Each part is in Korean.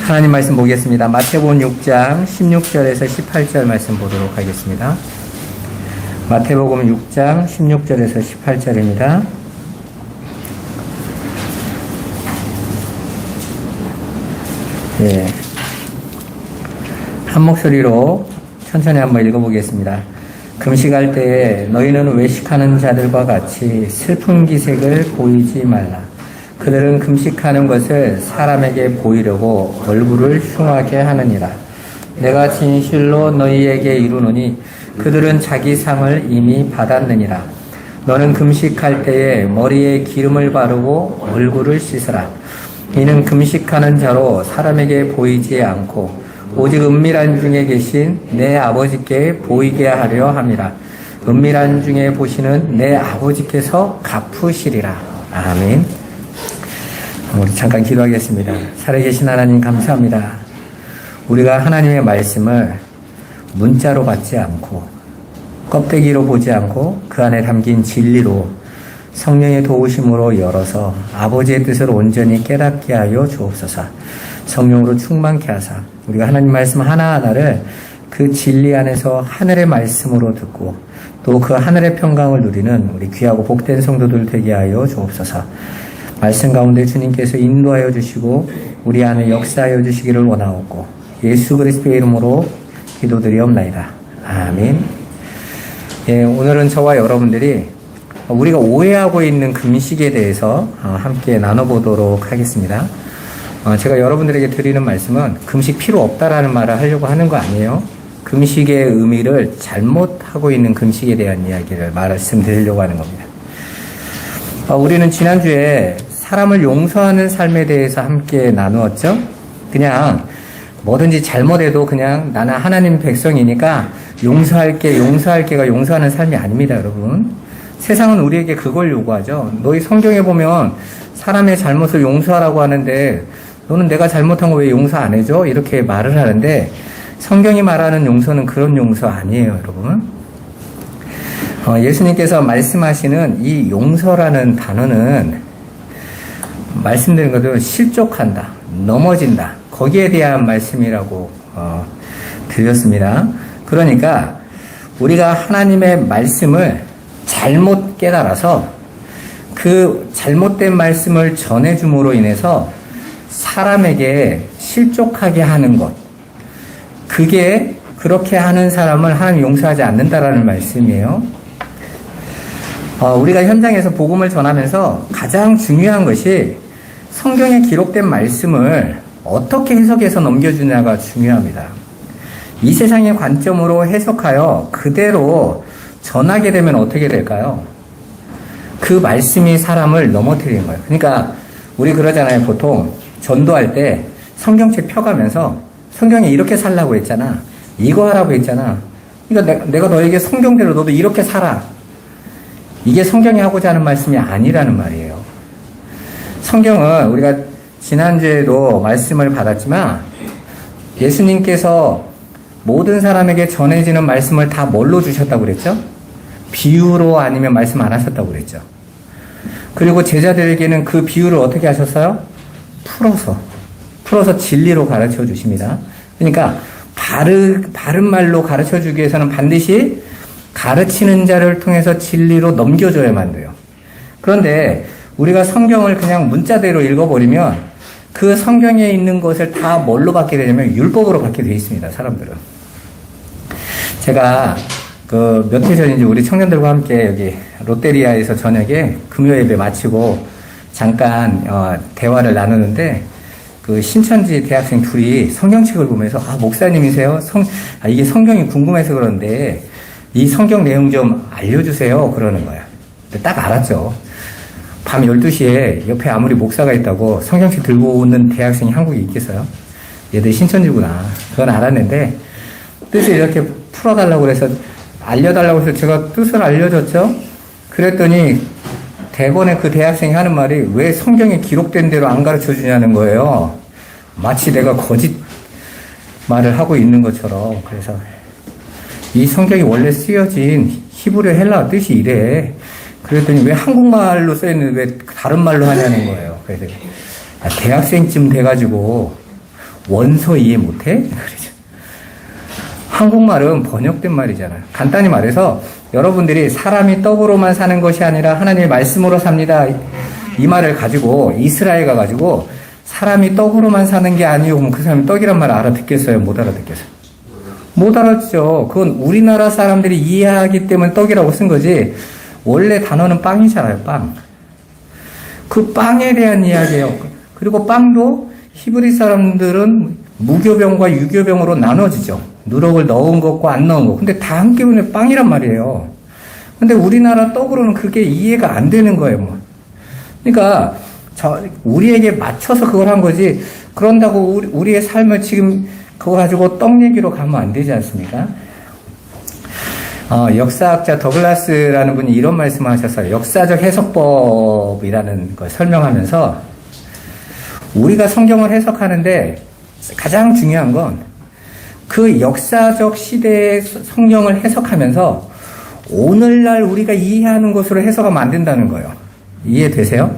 하나님 말씀 보겠습니다. 마태복음 6장 16절에서 18절 말씀 보도록 하겠습니다. 마태복음 6장 16절에서 18절입니다. 한 목소리로 천천히 한번 읽어보겠습니다. 금식할 때에 너희는 외식하는 자들과 같이 슬픈 기색을 보이지 말라. 그들은 금식하는 것을 사람에게 보이려고 얼굴을 흉하게 하느니라. 내가 진실로 너희에게 이르노니 그들은 자기 상을 이미 받았느니라. 너는 금식할 때에 머리에 기름을 바르고 얼굴을 씻으라. 이는 금식하는 자로 사람에게 보이지 않고 오직 은밀한 중에 계신 내 아버지께 보이게 하려 함이라. 은밀한 중에 보시는 내 아버지께서 갚으시리라. 아멘. 우리 잠깐 기도하겠습니다. 살아계신 하나님 감사합니다. 우리가 하나님의 말씀을 문자로 받지 않고 껍데기로 보지 않고 그 안에 담긴 진리로 성령의 도우심으로 열어서 아버지의 뜻을 온전히 깨닫게 하여 주옵소서. 성령으로 충만케 하사 우리가 하나님 말씀 하나하나를 그 진리 안에서 하늘의 말씀으로 듣고 또 그 하늘의 평강을 누리는 우리 귀하고 복된 성도들 되게 하여 주옵소서. 말씀 가운데 주님께서 인도하여 주시고 우리 안에 역사하여 주시기를 원하옵고 예수 그리스도의 이름으로 기도드리옵나이다. 아멘. 오늘은 저와 여러분들이 우리가 오해하고 있는 금식에 대해서 함께 나눠보도록 하겠습니다. 제가 여러분들에게 드리는 말씀은 금식 필요 없다라는 말을 하려고 하는 거 아니에요. 금식의 의미를 잘못하고 있는 금식에 대한 이야기를 말씀드리려고 하는 겁니다. 우리는 지난주에 사람을 용서하는 삶에 대해서 함께 나누었죠. 그냥 뭐든지 잘못해도 그냥 나는 하나님 백성이니까 용서할게가 용서하는 삶이 아닙니다, 여러분. 세상은 우리에게 그걸 요구하죠. 너희 성경에 보면 사람의 잘못을 용서하라고 하는데 너는 내가 잘못한 거 왜 용서 안 해줘? 이렇게 말을 하는데 성경이 말하는 용서는 그런 용서 아니에요, 여러분. 예수님께서 말씀하시는 이 용서라는 단어는 말씀드린 것대로 실족한다, 넘어진다, 거기에 대한 말씀이라고 드렸습니다. 그러니까 우리가 하나님의 말씀을 잘못 깨달아서 그 잘못된 말씀을 전해줌으로 인해서 사람에게 실족하게 하는 것, 그게 그렇게 하는 사람을 하나님 용서하지 않는다라는 말씀이에요. 우리가 현장에서 복음을 전하면서 가장 중요한 것이 성경에 기록된 말씀을 어떻게 해석해서 넘겨주냐가 중요합니다. 이 세상의 관점으로 해석하여 그대로 전하게 되면 어떻게 될까요? 그 말씀이 사람을 넘어뜨리는 거예요. 그러니까 우리 그러잖아요. 보통 전도할 때 성경책 펴가면서 성경에 이렇게 살라고 했잖아. 이거 하라고 했잖아. 그러니까 내가 너에게 성경대로 너도 이렇게 살아. 이게 성경이 하고자 하는 말씀이 아니라는 말이에요. 성경은 우리가 지난주에도 말씀을 받았지만 예수님께서 모든 사람에게 전해지는 말씀을 다 뭘로 주셨다고 그랬죠? 비유로 아니면 말씀 안 하셨다고 그랬죠. 그리고 제자들에게는 그 비유를 어떻게 하셨어요? 풀어서 진리로 가르쳐 주십니다. 그러니까 바른 말로 가르쳐 주기 위해서는 반드시 가르치는 자를 통해서 진리로 넘겨줘야만 돼요. 그런데 우리가 성경을 그냥 문자대로 읽어버리면 그 성경에 있는 것을 다 뭘로 받게 되냐면 율법으로 받게 되어 있습니다, 사람들은. 제가 몇 해 전인지 우리 청년들과 함께 여기 롯데리아에서 저녁에 금요 예배 마치고 잠깐 대화를 나누는데 그 신천지 대학생 둘이 성경책을 보면서 목사님이세요? 이게 성경이 궁금해서 그런데 이 성경 내용 좀 알려주세요. 그러는 거야. 근데 딱 알았죠. 밤 12시에 옆에 아무리 목사가 있다고 성경책 들고 오는 대학생이 한국에 있겠어요? 얘들 신천지구나. 그건 알았는데 뜻을 이렇게 풀어달라고 그래서 알려달라고 해서 제가 뜻을 알려줬죠. 그랬더니 대번에 그 대학생이 하는 말이 왜 성경에 기록된 대로 안 가르쳐 주냐는 거예요. 마치 내가 거짓 말을 하고 있는 것처럼. 그래서 이 성경이 원래 쓰여진 히브리 헬라어 뜻이 이래. 그랬더니 왜 한국말로 써있는데 왜 다른 말로 하냐는 거예요. 그래서 대학생쯤 돼가지고 원서 이해 못해? 그러죠. 한국말은 번역된 말이잖아요. 간단히 말해서 여러분들이 사람이 떡으로만 사는 것이 아니라 하나님의 말씀으로 삽니다. 이 말을 가지고 이스라엘 가가지고 사람이 떡으로만 사는 게 아니고 그럼 그 사람이 떡이란 말을 알아듣겠어요? 못 알아듣겠어요? 못 알아듣죠. 그건 우리나라 사람들이 이해하기 때문에 떡이라고 쓴 거지 원래 단어는 빵이잖아요. 빵. 그 빵에 대한 이야기예요. 그리고 빵도 히브리 사람들은 무교병과 유교병으로 나눠지죠. 누룩을 넣은 것과 안 넣은 것. 근데 다 함께 보면 빵이란 말이에요. 근데 우리나라 떡으로는 그게 이해가 안 되는 거예요. 뭐. 그러니까 우리에게 맞춰서 그걸 한 거지. 그런다고 우리의 삶을 지금 그거 가지고 떡 얘기로 가면 안 되지 않습니까? 역사학자 더글라스라는 분이 이런 말씀을 하셨어요. 역사적 해석법이라는 걸 설명하면서 우리가 성경을 해석하는데 가장 중요한 건 그 역사적 시대의 성경을 해석하면서 오늘날 우리가 이해하는 것으로 해석하면 안 된다는 거예요. 이해되세요?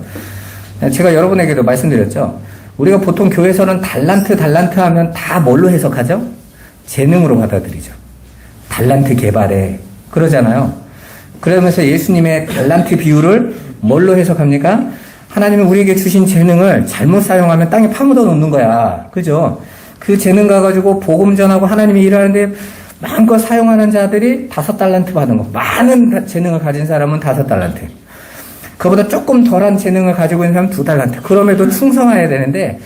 제가 여러분에게도 말씀드렸죠. 우리가 보통 교회에서는 달란트 하면 다 뭘로 해석하죠? 재능으로 받아들이죠. 달란트 개발에 그러잖아요. 그러면서 예수님의 달란트 비유를 뭘로 해석합니까? 하나님은 우리에게 주신 재능을 잘못 사용하면 땅에 파묻어 놓는 거야. 그죠? 그 재능 가가지고 복음 전하고 하나님이 일하는데 마음껏 사용하는 자들이 5달란트 받은 거. 많은 재능을 가진 사람은 5달란트. 그보다 조금 덜한 재능을 가지고 있는 사람은 2달란트. 그럼에도 충성해야 되는데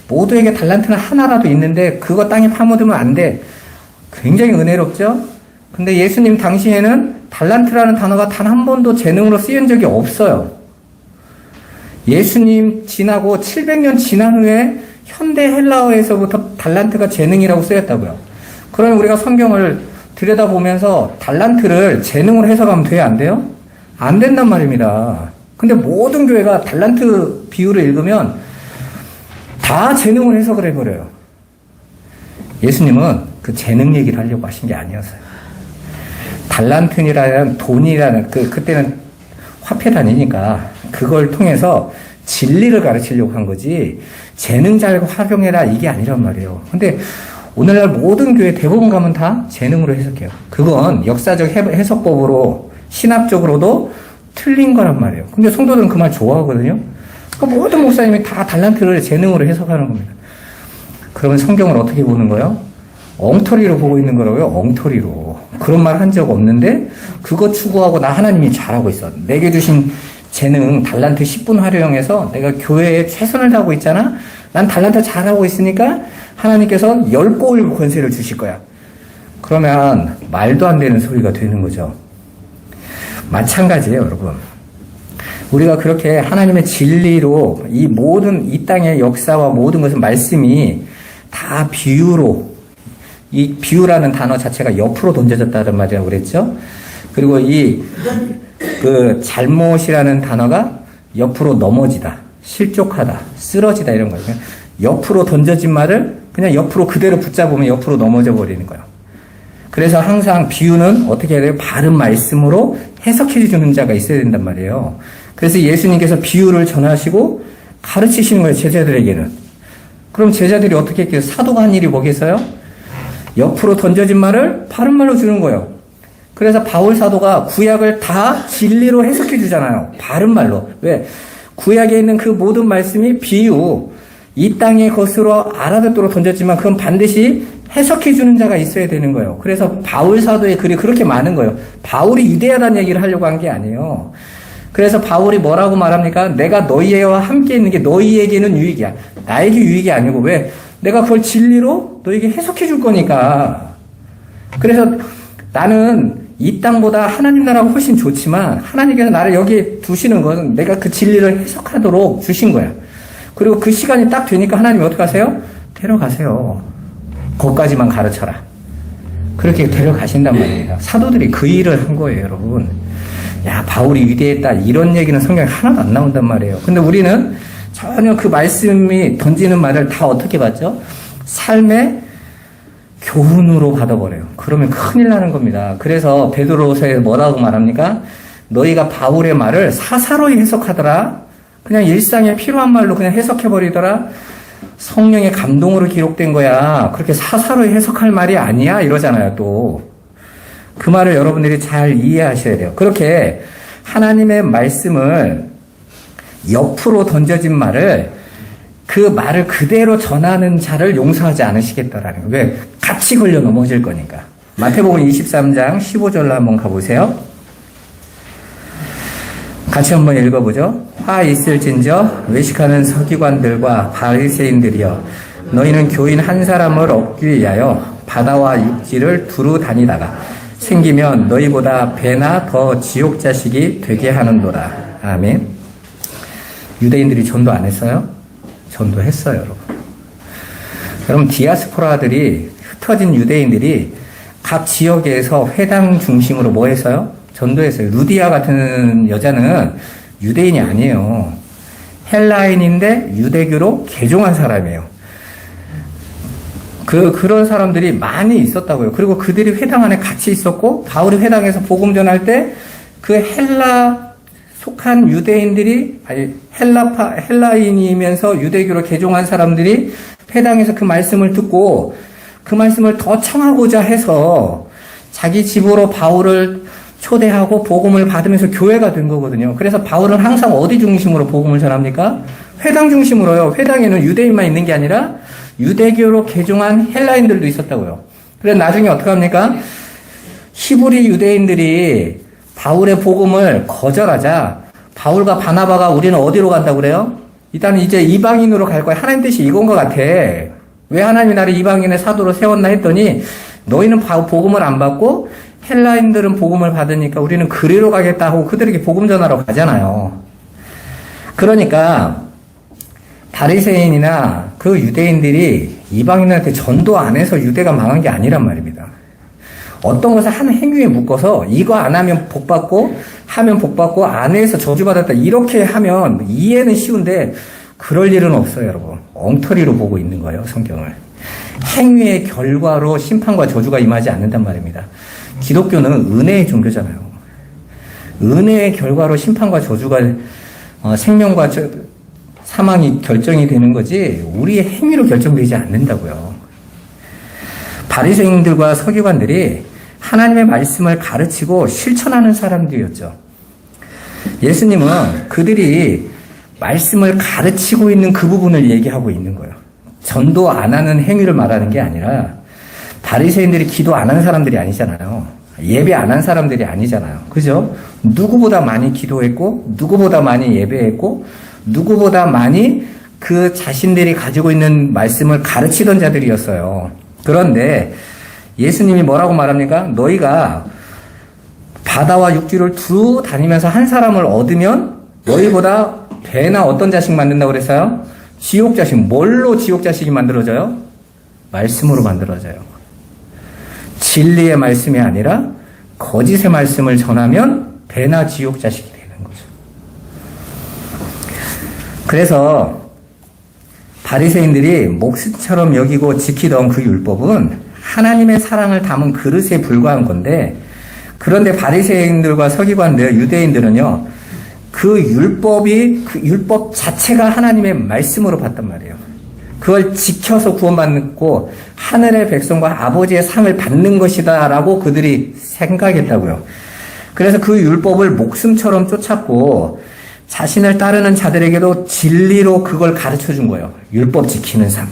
모두에게 달란트는 하나라도 있는데 그거 땅에 파묻으면 안 돼. 굉장히 은혜롭죠? 근데 예수님 당시에는 달란트라는 단어가 단 한 번도 재능으로 쓰인 적이 없어요. 예수님 지나고 700년 지난 후에 현대 헬라어에서부터 달란트가 재능이라고 쓰였다고요. 그러면 우리가 성경을 들여다보면서 달란트를 재능으로 해석하면 돼요? 안 돼요? 안 된단 말입니다. 근데 모든 교회가 달란트 비유를 읽으면 다 재능으로 해석을 해버려요. 예수님은 그 재능 얘기를 하려고 하신 게 아니었어요. 달란트니라는 돈이라는 그때는 화폐 단위니까 그걸 통해서 진리를 가르치려고 한 거지 재능 잘 활용해라 이게 아니란 말이에요. 근데 오늘날 모든 교회 대부분 가면 다 재능으로 해석해요. 그건 역사적 해석법으로 신학적으로도 틀린 거란 말이에요. 근데 성도들은 그 말 좋아하거든요. 그러니까 모든 목사님이 다 달란트를 재능으로 해석하는 겁니다. 그러면 성경을 어떻게 보는 거예요? 엉터리로 보고 있는 거라고요? 엉터리로. 그런 말 한 적 없는데 그거 추구하고 나 하나님이 잘하고 있어. 내게 주신 재능 달란트 10분 활용해서 내가 교회에 최선을 다하고 있잖아. 난 달란트 잘하고 있으니까 하나님께서 10배 권세를 주실 거야. 그러면 말도 안 되는 소리가 되는 거죠. 마찬가지예요, 여러분. 우리가 그렇게 하나님의 진리로 이 모든 이 땅의 역사와 모든 것은 말씀이 다 비유로 이 비유라는 단어 자체가 옆으로 던져졌다는 말이라고 그랬죠. 그리고 그 잘못이라는 단어가 옆으로 넘어지다, 실족하다, 쓰러지다 이런 거예요. 옆으로 던져진 말을 그냥 옆으로 그대로 붙잡으면 옆으로 넘어져 버리는 거예요. 그래서 항상 비유는 어떻게 해야 돼요? 바른 말씀으로 해석해 주는 자가 있어야 된단 말이에요. 그래서 예수님께서 비유를 전하시고 가르치시는 거예요, 제자들에게는. 그럼 제자들이 어떻게 했겠어요? 사도가 한 일이 뭐겠어요? 옆으로 던져진 말을 바른 말로 주는 거예요. 그래서 바울 사도가 구약을 다 진리로 해석해 주잖아요. 바른 말로. 왜? 구약에 있는 그 모든 말씀이 비유, 이 땅의 것으로 알아듣도록 던졌지만 그건 반드시 해석해 주는 자가 있어야 되는 거예요. 그래서 바울 사도의 글이 그렇게 많은 거예요. 바울이 위대하다는 얘기를 하려고 한 게 아니에요. 그래서 바울이 뭐라고 말합니까? 내가 너희와 함께 있는 게 너희에게는 유익이야. 나에게 유익이 아니고 왜? 내가 그걸 진리로 너에게 해석해 줄 거니까. 그래서 나는 이 땅보다 하나님 나라가 훨씬 좋지만 하나님께서 나를 여기에 두시는 것은 내가 그 진리를 해석하도록 주신 거야. 그리고 그 시간이 딱 되니까 하나님이 어떻게 하세요? 데려가세요. 거기까지만 가르쳐라. 그렇게 데려가신단 말이에요. 사도들이 그 일을 한 거예요, 여러분. 야, 바울이 위대했다. 이런 얘기는 성경에 하나도 안 나온단 말이에요. 근데 우리는 전혀 그 말씀이 던지는 말을 다 어떻게 받죠? 삶의 교훈으로 받아버려요. 그러면 큰일 나는 겁니다. 그래서 베드로서에 뭐라고 말합니까? 너희가 바울의 말을 사사로이 해석하더라. 그냥 일상에 필요한 말로 그냥 해석해버리더라. 성령의 감동으로 기록된 거야. 그렇게 사사로 해석할 말이 아니야. 이러잖아요, 또. 그 말을 여러분들이 잘 이해하셔야 돼요. 그렇게 하나님의 말씀을 옆으로 던져진 말을 그 말을 그대로 전하는 자를 용서하지 않으시겠다라는 거예요. 왜? 같이 걸려 넘어질 거니까. 마태복음 23장 15절로 한번 가보세요. 같이 한번 읽어보죠. 화 있을진저 외식하는 서기관들과 바리새인들이여 너희는 교인 한 사람을 얻기 위하여 바다와 육지를 두루 다니다가 생기면 너희보다 배나 더 지옥 자식이 되게 하는도다. 아멘. 유대인들이 전도 안 했어요? 전도했어요, 여러분. 여러분, 디아스포라들이 흩어진 유대인들이 각 지역에서 회당 중심으로 뭐 했어요? 전도했어요. 루디아 같은 여자는 유대인이 아니에요. 헬라인인데 유대교로 개종한 사람이에요. 그런 사람들이 많이 있었다고요. 그리고 그들이 회당 안에 같이 있었고, 바울이 회당에서 복음 전할 때 그 헬라 속한 유대인들이, 아니, 헬라인이면서 유대교로 개종한 사람들이 회당에서 그 말씀을 듣고 그 말씀을 더 청하고자 해서 자기 집으로 바울을 초대하고 복음을 받으면서 교회가 된 거거든요. 그래서 바울은 항상 어디 중심으로 복음을 전합니까? 회당 중심으로요. 회당에는 유대인만 있는 게 아니라 유대교로 개종한 헬라인들도 있었다고요. 그래서 나중에 어떻게 합니까? 히브리 유대인들이 바울의 복음을 거절하자 바울과 바나바가 우리는 어디로 간다고 그래요? 일단 이제 이방인으로 갈 거야. 하나님 뜻이 이건 것 같아. 왜 하나님이 나를 이방인의 사도로 세웠나 했더니 너희는 복음을 안 받고 헬라인들은 복음을 받으니까 우리는 그리로 가겠다 하고 그들에게 복음 전하러 가잖아요. 그러니까 바리새인이나 그 유대인들이 이방인한테 전도 안 해서 유대가 망한 게 아니란 말입니다. 어떤 것을 한 행위에 묶어서 이거 안 하면 복 받고 하면 복 받고 안 해서 저주받았다 이렇게 하면 이해는 쉬운데 그럴 일은 없어요, 여러분. 엉터리로 보고 있는 거예요, 성경을. 행위의 결과로 심판과 저주가 임하지 않는단 말입니다. 기독교는 은혜의 종교잖아요. 은혜의 결과로 심판과 저주가 생명과 사망이 결정이 되는 거지 우리의 행위로 결정되지 않는다고요. 바리새인들과 서기관들이 하나님의 말씀을 가르치고 실천하는 사람들이었죠. 예수님은 그들이 말씀을 가르치고 있는 그 부분을 얘기하고 있는 거예요. 전도 안 하는 행위를 말하는 게 아니라 바리새인들이 기도 안 한 사람들이 아니잖아요. 예배 안 한 사람들이 아니잖아요. 그죠? 누구보다 많이 기도했고 누구보다 많이 예배했고 누구보다 많이 그 자신들이 가지고 있는 말씀을 가르치던 자들이었어요. 그런데 예수님이 뭐라고 말합니까? 너희가 바다와 육지를 두루 다니면서 한 사람을 얻으면 너희보다 배나 어떤 자식 만든다고 그랬어요? 지옥 자식. 뭘로 지옥 자식이 만들어져요? 말씀으로 만들어져요. 진리의 말씀이 아니라 거짓의 말씀을 전하면 배나 지옥 자식이 되는 거죠. 그래서 바리새인들이 목숨처럼 여기고 지키던 그 율법은 하나님의 사랑을 담은 그릇에 불과한 건데, 그런데 바리새인들과 서기관들, 유대인들은요, 그 율법 자체가 하나님의 말씀으로 봤단 말이에요. 그걸 지켜서 구원받고 하늘의 백성과 아버지의 상을 받는 것이다라고 그들이 생각했다고요. 그래서 그 율법을 목숨처럼 쫓았고 자신을 따르는 자들에게도 진리로 그걸 가르쳐 준 거예요. 율법 지키는 삶.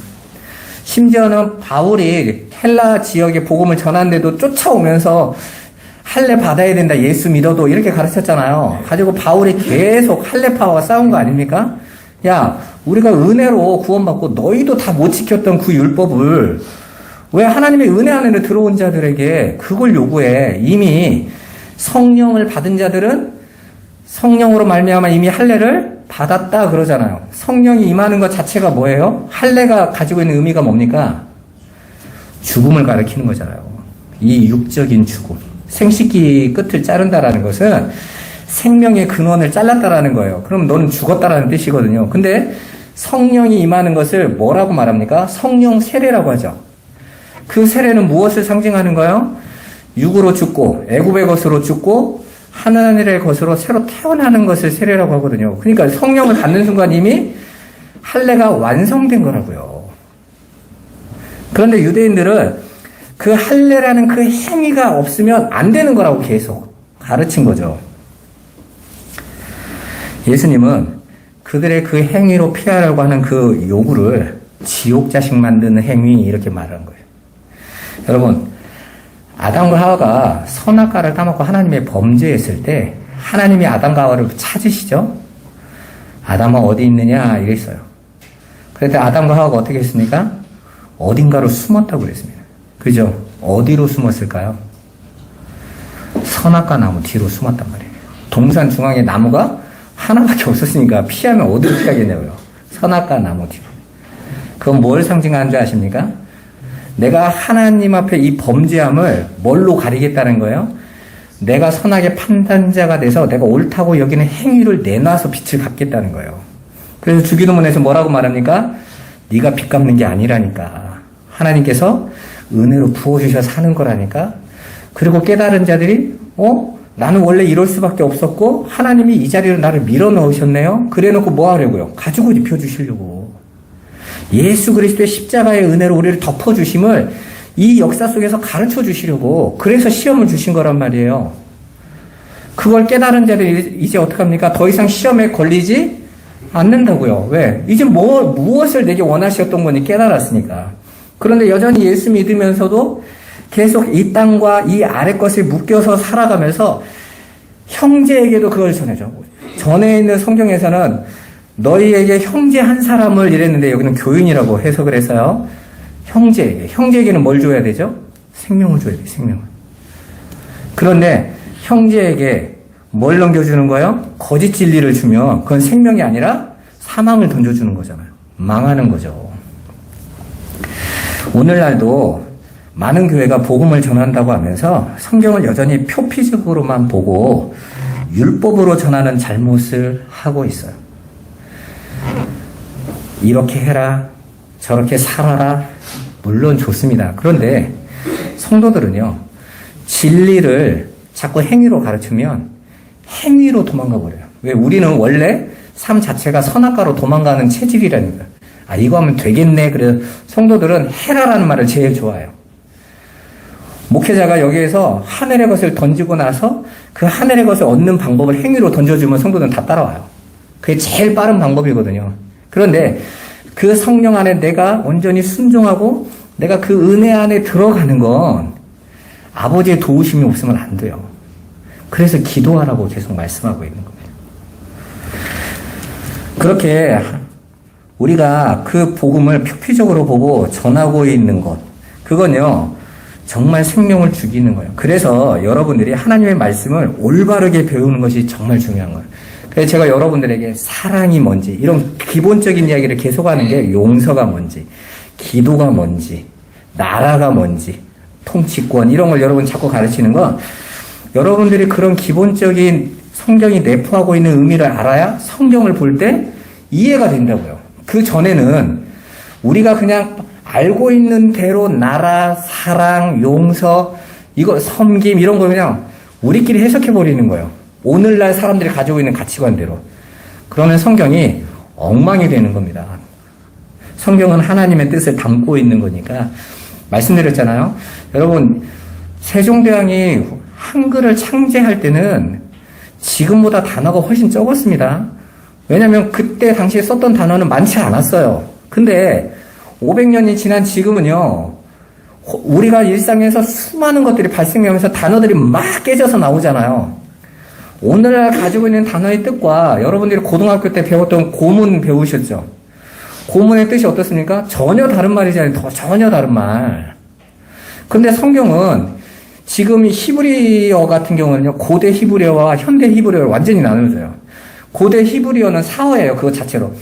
심지어는 바울이 헬라 지역에 복음을 전하는데도 쫓아오면서 할례 받아야 된다, 예수 믿어도, 이렇게 가르쳤잖아요. 가지고 바울이 계속 할례파와 싸운 거 아닙니까? 야, 우리가 은혜로 구원받고 너희도 다 못 지켰던 그 율법을 왜 하나님의 은혜 안에 들어온 자들에게 그걸 요구해? 이미 성령을 받은 자들은 성령으로 말미암아 이미 할례를 받았다 그러잖아요. 성령이 임하는 것 자체가 뭐예요? 할례가 가지고 있는 의미가 뭡니까? 죽음을 가리키는 거잖아요. 이 육적인 죽음. 생식기 끝을 자른다라는 것은 생명의 근원을 잘랐다라는 거예요. 그럼 너는 죽었다라는 뜻이거든요. 근데 성령이 임하는 것을 뭐라고 말합니까? 성령 세례라고 하죠. 그 세례는 무엇을 상징하는 거예요? 육으로 죽고 애굽의 것으로 죽고 하늘의 것으로 새로 태어나는 것을 세례라고 하거든요. 그러니까 성령을 받는 순간 이미 할례가 완성된 거라고요. 그런데 유대인들은 그 할례라는 그 행위가 없으면 안 되는 거라고 계속 가르친 거죠. 예수님은 그들의 그 행위로 피하려고 하는 그 요구를 지옥 자식 만드는 행위 이렇게 말하는 거예요. 여러분, 아담과 하와가 선악과를 따먹고 하나님의 범죄했을 때 하나님이 아담과 하와를 찾으시죠? 아담아 어디 있느냐 이랬어요. 그런데 아담과 하와가 어떻게 했습니까? 어딘가로 숨었다고 그랬습니다. 그죠? 어디로 숨었을까요? 선악과 나무 뒤로 숨었단 말이에요. 동산 중앙에 나무가 하나밖에 없었으니까 피하면 어디로 피하겠냐고요. 선악과 나무 뒤로. 그건 뭘 상징하는 줄 아십니까? 내가 하나님 앞에 이 범죄함을 뭘로 가리겠다는 거예요? 내가 선악의 판단자가 돼서 내가 옳다고 여기는 행위를 내놔서 빛을 갚겠다는 거예요. 그래서 주기도문에서 뭐라고 말합니까? 네가 빚 갚는 게 아니라니까. 하나님께서 은혜로 부어주셔서 사는 거라니까. 그리고 깨달은 자들이 나는 원래 이럴 수밖에 없었고 하나님이 이 자리로 나를 밀어넣으셨네요. 그래놓고 뭐 하려고요? 가지고 입혀주시려고. 예수 그리스도의 십자가의 은혜로 우리를 덮어주심을 이 역사 속에서 가르쳐 주시려고 그래서 시험을 주신 거란 말이에요. 그걸 깨달은 자들이 이제 어떡합니까? 더 이상 시험에 걸리지 않는다고요. 왜? 이제 무엇을 내게 원하셨던 거니 깨달았으니까. 그런데 여전히 예수 믿으면서도 계속 이 땅과 이 아래 것을 묶여서 살아가면서 형제에게도 그걸 전해줘. 전에 있는 성경에서는 너희에게 형제 한 사람을 이랬는데 여기는 교인이라고 해석을 해서요. 형제에게는 뭘 줘야 되죠? 생명을 줘야 돼요. 생명을. 그런데 형제에게 뭘 넘겨주는 거예요? 거짓 진리를 주면 그건 생명이 아니라 사망을 던져주는 거잖아요. 망하는 거죠. 오늘날도 많은 교회가 복음을 전한다고 하면서 성경을 여전히 표피적으로만 보고 율법으로 전하는 잘못을 하고 있어요. 이렇게 해라, 저렇게 살아라, 물론 좋습니다. 그런데 성도들은요, 진리를 자꾸 행위로 가르치면 행위로 도망가 버려요. 왜? 우리는 원래 삶 자체가 선악과로 도망가는 체질이라니까. 이거 하면 되겠네. 그래서 성도들은 해라라는 말을 제일 좋아해요. 목회자가 여기에서 하늘의 것을 던지고 나서 그 하늘의 것을 얻는 방법을 행위로 던져주면 성도들은 다 따라와요. 그게 제일 빠른 방법이거든요. 그런데 그 성령 안에 내가 온전히 순종하고 내가 그 은혜 안에 들어가는 건 아버지의 도우심이 없으면 안 돼요. 그래서 기도하라고 계속 말씀하고 있는 겁니다. 그렇게 우리가 그 복음을 표피적으로 보고 전하고 있는 것, 그건요, 정말 생명을 죽이는 거예요. 그래서 여러분들이 하나님의 말씀을 올바르게 배우는 것이 정말 중요한 거예요. 그래서 제가 여러분들에게 사랑이 뭔지, 이런 기본적인 이야기를 계속하는 게 용서가 뭔지, 기도가 뭔지, 나라가 뭔지, 통치권, 이런 걸 여러분 자꾸 가르치는 건 여러분들이 그런 기본적인 성경이 내포하고 있는 의미를 알아야 성경을 볼 때 이해가 된다고요. 그 전에는 우리가 그냥 알고 있는 대로 나라, 사랑, 용서, 이거 섬김 이런 거 그냥 우리끼리 해석해 버리는 거예요. 오늘날 사람들이 가지고 있는 가치관대로. 그러면 성경이 엉망이 되는 겁니다. 성경은 하나님의 뜻을 담고 있는 거니까 말씀드렸잖아요. 여러분, 세종대왕이 한글을 창제할 때는 지금보다 단어가 훨씬 적었습니다. 왜냐하면 그때 당시에 썼던 단어는 많지 않았어요. 근데 500년이 지난 지금은요, 우리가 일상에서 수많은 것들이 발생하면서 단어들이 막 깨져서 나오잖아요. 오늘날 가지고 있는 단어의 뜻과 여러분들이 고등학교 때 배웠던 고문 배우셨죠? 고문의 뜻이 어떻습니까? 전혀 다른 말이잖아요. 전혀 다른 말. 근데 성경은 지금 히브리어 같은 경우는요, 고대 히브리어와 현대 히브리어를 완전히 나누어져요. 고대 히브리어는 사어예요, 그거 자체로.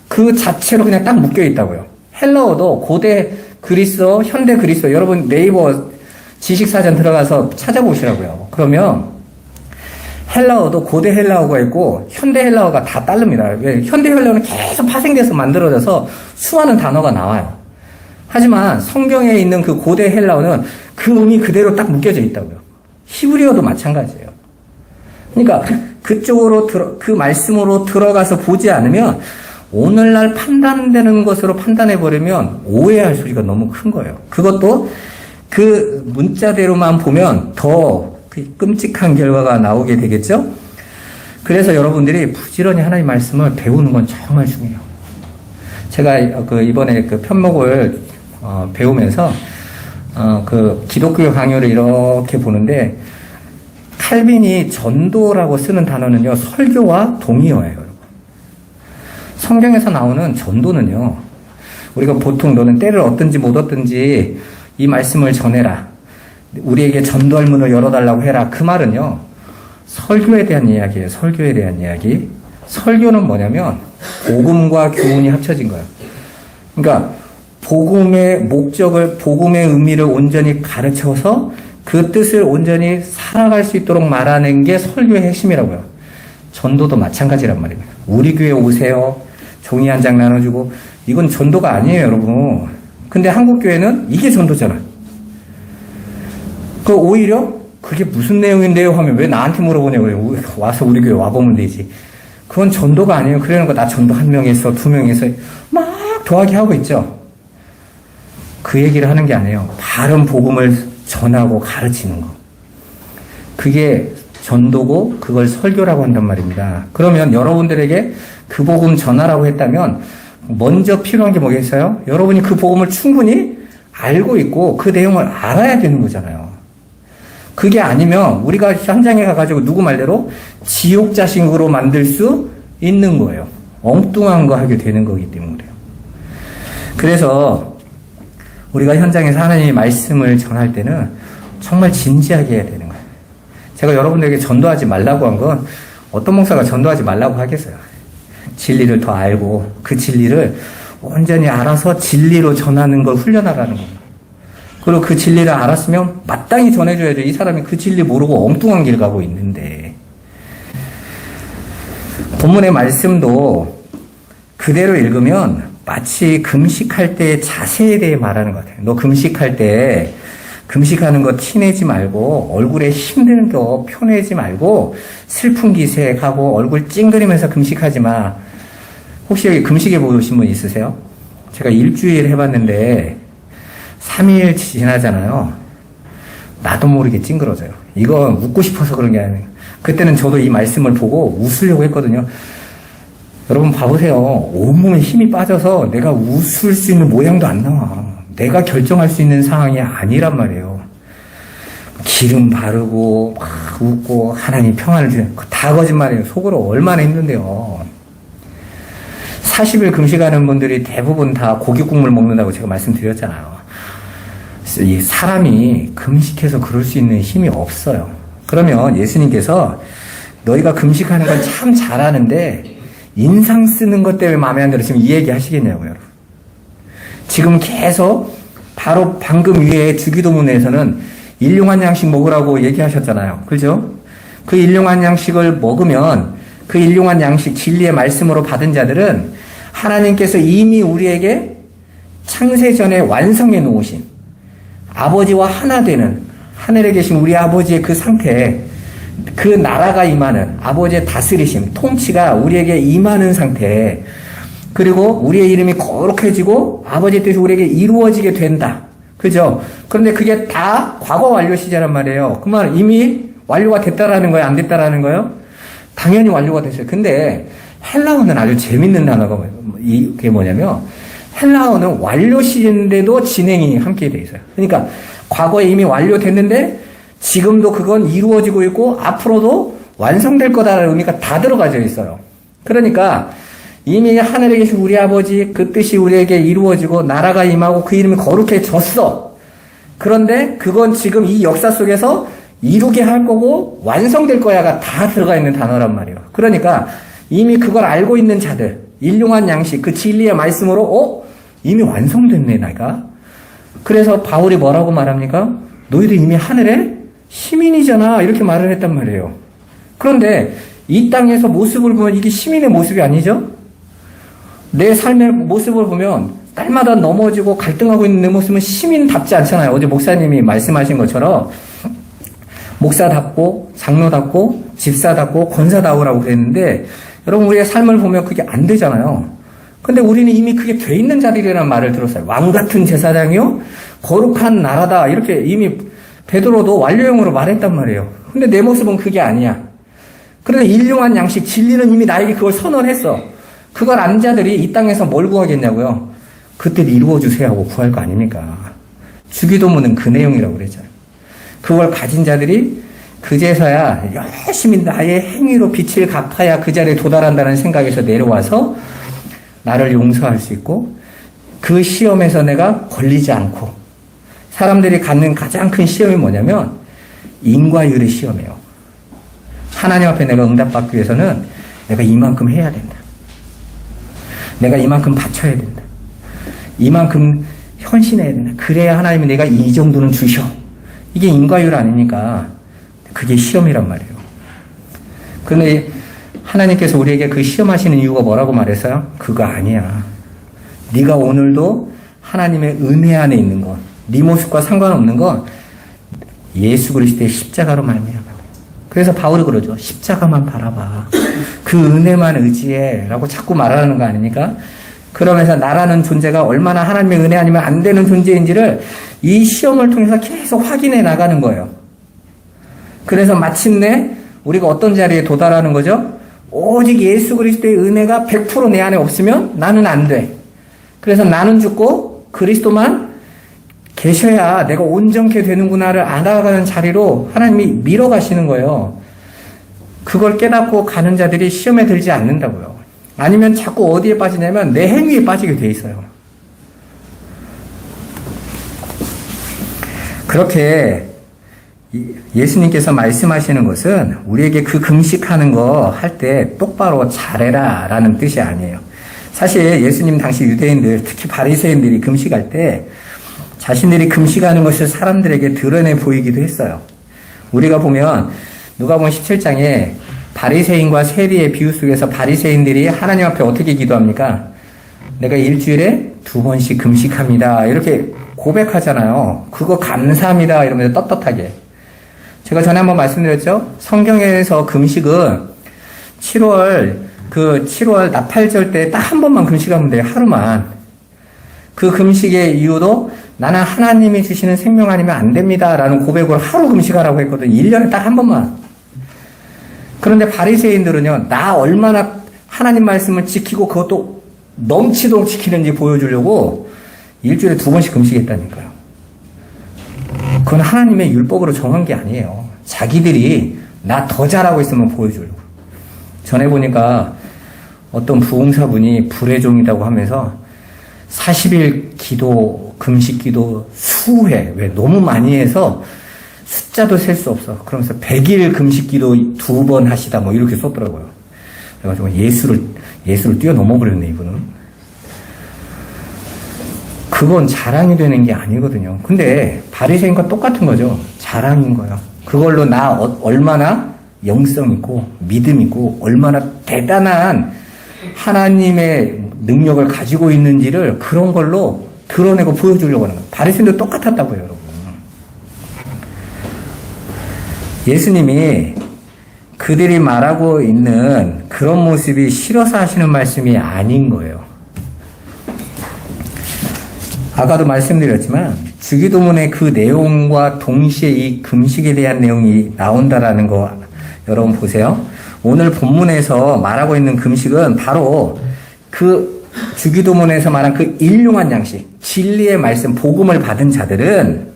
그 자체로 그냥 딱 묶여 있다고요. 헬라어도 고대 그리스어, 현대 그리스어, 여러분 네이버 지식사전 들어가서 찾아보시라고요. 그러면 헬라어도 고대 헬라어가 있고 현대 헬라어가 다 다릅니다. 왜? 현대 헬라어는 계속 파생돼서 만들어져서 수많은 단어가 나와요. 하지만 성경에 있는 그 고대 헬라어는 그 의미 그대로 딱 묶여져 있다고요. 히브리어도 마찬가지예요. 그러니까 그쪽으로 그 말씀으로 들어가서 보지 않으면 오늘날 판단되는 것으로 판단해버리면 오해할 소리가 너무 큰 거예요. 그것도 그 문자대로만 보면 더 끔찍한 결과가 나오게 되겠죠? 그래서 여러분들이 부지런히 하나님 말씀을 배우는 건 정말 중요해요. 제가 이번에 그 편목을 배우면서 그 기독교 강요를 이렇게 보는데 칼빈이 전도라고 쓰는 단어는요 설교와 동의어예요. 여러분. 성경에서 나오는 전도는요 우리가 보통 너는 때를 얻든지 못 얻든지 이 말씀을 전해라, 우리에게 전도할 문을 열어달라고 해라, 그 말은요 설교에 대한 이야기예요. 설교에 대한 이야기. 설교는 뭐냐면 복음과 교훈이 합쳐진 거예요. 그러니까 복음의 목적을, 복음의 의미를 온전히 가르쳐서 그 뜻을 온전히 살아갈 수 있도록 말하는 게 설교의 핵심이라고요. 전도도 마찬가지란 말입니다. 우리 교회 오세요. 종이 한 장 나눠주고, 이건 전도가 아니에요, 여러분. 근데 한국 교회는 이게 전도잖아. 그 오히려 그게 무슨 내용인데요 하면 왜 나한테 물어보냐고요. 와서 우리 교회 와보면 되지. 그건 전도가 아니에요. 그러는 거 나 전도 1명에서 2명에서 막 더하게 하고 있죠. 그 얘기를 하는 게 아니에요. 바른 복음을 전하고 가르치는 거. 그게 전도고 그걸 설교라고 한단 말입니다. 그러면 여러분들에게 그 복음 전하라고 했다면 먼저 필요한 게 뭐겠어요? 여러분이 그 복음을 충분히 알고 있고 그 내용을 알아야 되는 거잖아요. 그게 아니면 우리가 현장에 가가지고 누구 말대로 지옥 자식으로 만들 수 있는 거예요. 엉뚱한 거 하게 되는 거기 때문에요. 그래서 우리가 현장에서 하나님의 말씀을 전할 때는 정말 진지하게 해야 되는 거예요. 제가 여러분들에게 전도하지 말라고 한 건 어떤 목사가 전도하지 말라고 하겠어요. 진리를 더 알고 그 진리를 온전히 알아서 진리로 전하는 걸 훈련하라는 겁니다. 그리고 그 진리를 알았으면 마땅히 전해줘야죠. 이 사람이 그 진리 모르고 엉뚱한 길 가고 있는데. 본문의 말씀도 그대로 읽으면 마치 금식할 때의 자세에 대해 말하는 것 같아요. 너 금식할 때 금식하는 거 티내지 말고 얼굴에 힘든 거 표내지 말고 슬픈 기색하고 얼굴 찡그리면서 금식하지 마. 혹시 여기 금식해 보신 분 있으세요? 제가 일주일 해봤는데 3일 지나잖아요. 나도 모르게 찡그러져요. 이건 웃고 싶어서 그런 게 아니에요. 그때는 저도 이 말씀을 보고 웃으려고 했거든요. 여러분 봐보세요. 온몸에 힘이 빠져서 내가 웃을 수 있는 모양도 안 나와. 내가 결정할 수 있는 상황이 아니란 말이에요. 기름 바르고 막 웃고 하나님 평안을 주는 다 거짓말이에요. 속으로 얼마나 힘든데요. 40일 금식하는 분들이 대부분 다 고기 국물 먹는다고 제가 말씀드렸잖아요. 이 사람이 금식해서 그럴 수 있는 힘이 없어요. 그러면 예수님께서 너희가 금식하는 건 참 잘하는데 인상 쓰는 것 때문에 마음에 안 들어 지금 이 얘기 하시겠냐고요, 여러분. 지금 계속 바로 방금 위에 주기도문에서는 일용한 양식 먹으라고 얘기하셨잖아요. 그죠? 그 일용한 양식을 먹으면 그 일용한 양식 진리의 말씀으로 받은 자들은 하나님께서 이미 우리에게 창세 전에 완성해 놓으신 아버지와 하나 되는 하늘에 계신 우리 아버지의 그 상태, 그 나라가 임하는 아버지의 다스리심, 통치가 우리에게 임하는 상태, 그리고 우리의 이름이 거룩해지고 아버지의 뜻이 우리에게 이루어지게 된다. 그죠? 그런데 그게 다 과거 완료 시제란 말이에요. 그 말은 이미 완료가 됐다라는 거예요? 안 됐다라는 거예요? 당연히 완료가 됐어요. 근데 헬라어는 아주 재밌는 단어가 이게 뭐냐면 헬라어는 완료 시제인데도 진행이 함께 돼 있어요. 그러니까 과거에 이미 완료됐는데 지금도 그건 이루어지고 있고 앞으로도 완성될 거다라는 의미가 다 들어가져 있어요. 그러니까 이미 하늘에 계신 우리 아버지 그 뜻이 우리에게 이루어지고 나라가 임하고 그 이름이 거룩해졌어. 그런데 그건 지금 이 역사 속에서 이루게 할 거고 완성될 거야가 다 들어가 있는 단어란 말이에요. 그러니까 이미 그걸 알고 있는 자들, 일용한 양식, 그 진리의 말씀으로 이미 완성됐네 내가. 그래서 바울이 뭐라고 말합니까? 너희들 이미 하늘의 시민이잖아 이렇게 말을 했단 말이에요. 그런데 이 땅에서 모습을 보면 이게 시민의 모습이 아니죠? 내 삶의 모습을 보면 딸마다 넘어지고 갈등하고 있는 내 모습은 시민답지 않잖아요. 어제 목사님이 말씀하신 것처럼 목사답고 장로답고 집사답고 권사다우라고 그랬는데 여러분 우리의 삶을 보면 그게 안 되잖아요. 근데 우리는 이미 그게 돼 있는 자들이라는 말을 들었어요. 왕 같은 제사장이요, 거룩한 나라다, 이렇게 이미 베드로도 완료형으로 말했단 말이에요. 근데 내 모습은 그게 아니야. 그런데 일용한 양식, 진리는 이미 나에게 그걸 선언했어. 그걸 안 자들이 이 땅에서 뭘 구하겠냐고요. 그때 이루어주세요 하고 구할 거 아닙니까? 주기도문은 그 내용이라고 그랬잖아요. 그걸 가진 자들이 그제서야 열심히 나의 행위로 빛을 갚아야 그 자리에 도달한다는 생각에서 내려와서 나를 용서할 수 있고, 그 시험에서 내가 걸리지 않고, 사람들이 갖는 가장 큰 시험이 뭐냐면 인과율의 시험이에요. 하나님 앞에 내가 응답받기 위해서는 내가 이만큼 해야 된다. 내가 이만큼 바쳐야 된다. 이만큼 헌신해야 된다. 그래야 하나님이 내가 이 정도는 주셔. 이게 인과율 아닙니까? 그게 시험이란 말이에요. 그런데 하나님께서 우리에게 그 시험하시는 이유가 뭐라고 말했어요? 그거 아니야. 네가 오늘도 하나님의 은혜 안에 있는 것, 네 모습과 상관없는 건 예수 그리스도의 십자가로 말미암아. 그래서 바울이 그러죠. 십자가만 바라봐. 그 은혜만 의지해 라고 자꾸 말하는 거 아닙니까? 그러면서 나라는 존재가 얼마나 하나님의 은혜 아니면 안 되는 존재인지를 이 시험을 통해서 계속 확인해 나가는 거예요. 그래서 마침내 우리가 어떤 자리에 도달하는 거죠? 오직 예수 그리스도의 은혜가 100% 내 안에 없으면 나는 안 돼. 그래서 나는 죽고 그리스도만 계셔야 내가 온전케 되는구나를 알아가는 자리로 하나님이 밀어가시는 거예요. 그걸 깨닫고 가는 자들이 시험에 들지 않는다고요. 아니면 자꾸 어디에 빠지냐면 내 행위에 빠지게 돼 있어요. 그렇게 예수님께서 말씀하시는 것은 우리에게 그 금식하는 거 할 때 똑바로 잘해라 라는 뜻이 아니에요. 사실 예수님 당시 유대인들, 특히 바리새인들이 금식할 때 자신들이 금식하는 것을 사람들에게 드러내 보이기도 했어요. 우리가 보면 누가복음 17장에 바리새인과 세리의 비유 속에서 바리새인들이 하나님 앞에 어떻게 기도합니까? 내가 일주일에 2번씩 금식합니다. 이렇게 고백하잖아요. 그거 감사합니다. 이러면서 떳떳하게. 제가 전에 한번 말씀드렸죠? 성경에서 금식은 7월 나팔절 때 딱 한 번만 금식하면 돼요. 하루만. 그 금식의 이유도 나는 하나님이 주시는 생명 아니면 안 됩니다. 라는 고백으로 하루 금식하라고 했거든요. 1년에 딱 한 번만. 그런데 바리새인들은요, 나 얼마나 하나님 말씀을 지키고 그것도 넘치도록 지키는지 보여주려고 일주일에 2번씩 금식했다니까요. 그건 하나님의 율법으로 정한 게 아니에요. 자기들이 나 더 잘하고 있으면 보여주려고. 전에 보니까 어떤 부흥사분이 불의 종이라고 하면서 40일 기도, 금식 기도 수회, 왜 너무 많이 해서 숫자도 셀 수 없어. 그러면서 100일 금식 기도 2번 하시다 뭐 이렇게 썼더라고요. 그래가지고 예수를 뛰어넘어 버렸네, 이분은. 그건 자랑이 되는 게 아니거든요. 근데 바리새인과 똑같은 거죠. 자랑인 거예요. 그걸로 나 얼마나 영성 있고 믿음 있고 얼마나 대단한 하나님의 능력을 가지고 있는지를 그런 걸로 드러내고 보여주려고 하는 거예요. 바리새인도 똑같았다고요, 여러분. 예수님이 그들이 말하고 있는 그런 모습이 싫어서 하시는 말씀이 아닌 거예요. 아까도 말씀드렸지만 주기도문의 그 내용과 동시에 이 금식에 대한 내용이 나온다라는 거 여러분 보세요. 오늘 본문에서 말하고 있는 금식은 바로 그 주기도문에서 말한 그 일용한 양식, 진리의 말씀, 복음을 받은 자들은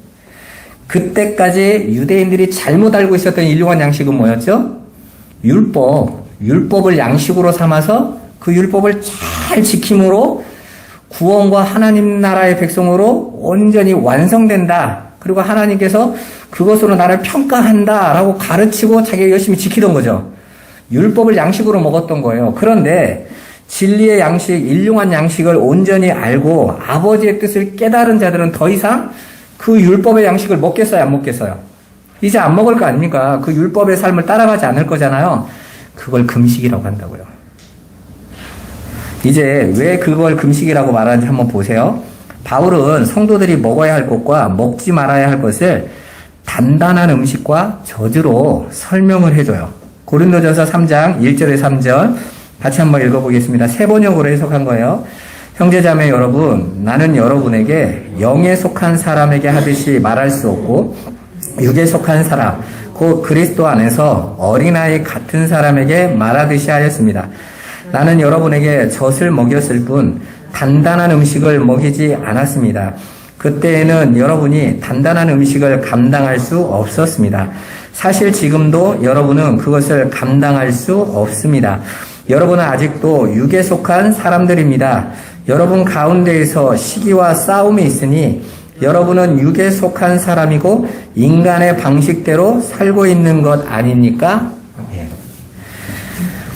그때까지 유대인들이 잘못 알고 있었던 일용한 양식은 뭐였죠? 율법을 양식으로 삼아서 그 율법을 잘 지킴으로 구원과 하나님 나라의 백성으로 온전히 완성된다. 그리고 하나님께서 그것으로 나를 평가한다 라고 가르치고 자기가 열심히 지키던 거죠. 율법을 양식으로 먹었던 거예요. 그런데 진리의 양식, 일용한 양식을 온전히 알고 아버지의 뜻을 깨달은 자들은 더 이상 그 율법의 양식을 먹겠어요, 안 먹겠어요? 이제 안 먹을 거 아닙니까? 그 율법의 삶을 따라가지 않을 거잖아요. 그걸 금식이라고 한다고요. 이제 왜 그걸 금식이라고 말하는지 한번 보세요. 바울은 성도들이 먹어야 할 것과 먹지 말아야 할 것을 단단한 음식과 저주로 설명을 해줘요. 고린도전서 3장 1절에 3절 같이 한번 읽어보겠습니다. 세 번역으로 해석한 거예요. 형제자매 여러분, 나는 여러분에게 영에 속한 사람에게 하듯이 말할 수 없고 육에 속한 사람, 곧 그리스도 안에서 어린아이 같은 사람에게 말하듯이 하였습니다. 나는 여러분에게 젖을 먹였을 뿐 단단한 음식을 먹이지 않았습니다. 그때에는 여러분이 단단한 음식을 감당할 수 없었습니다. 사실 지금도 여러분은 그것을 감당할 수 없습니다. 여러분은 아직도 육에 속한 사람들입니다. 여러분 가운데에서 시기와 싸움이 있으니 여러분은 육에 속한 사람이고 인간의 방식대로 살고 있는 것 아닙니까?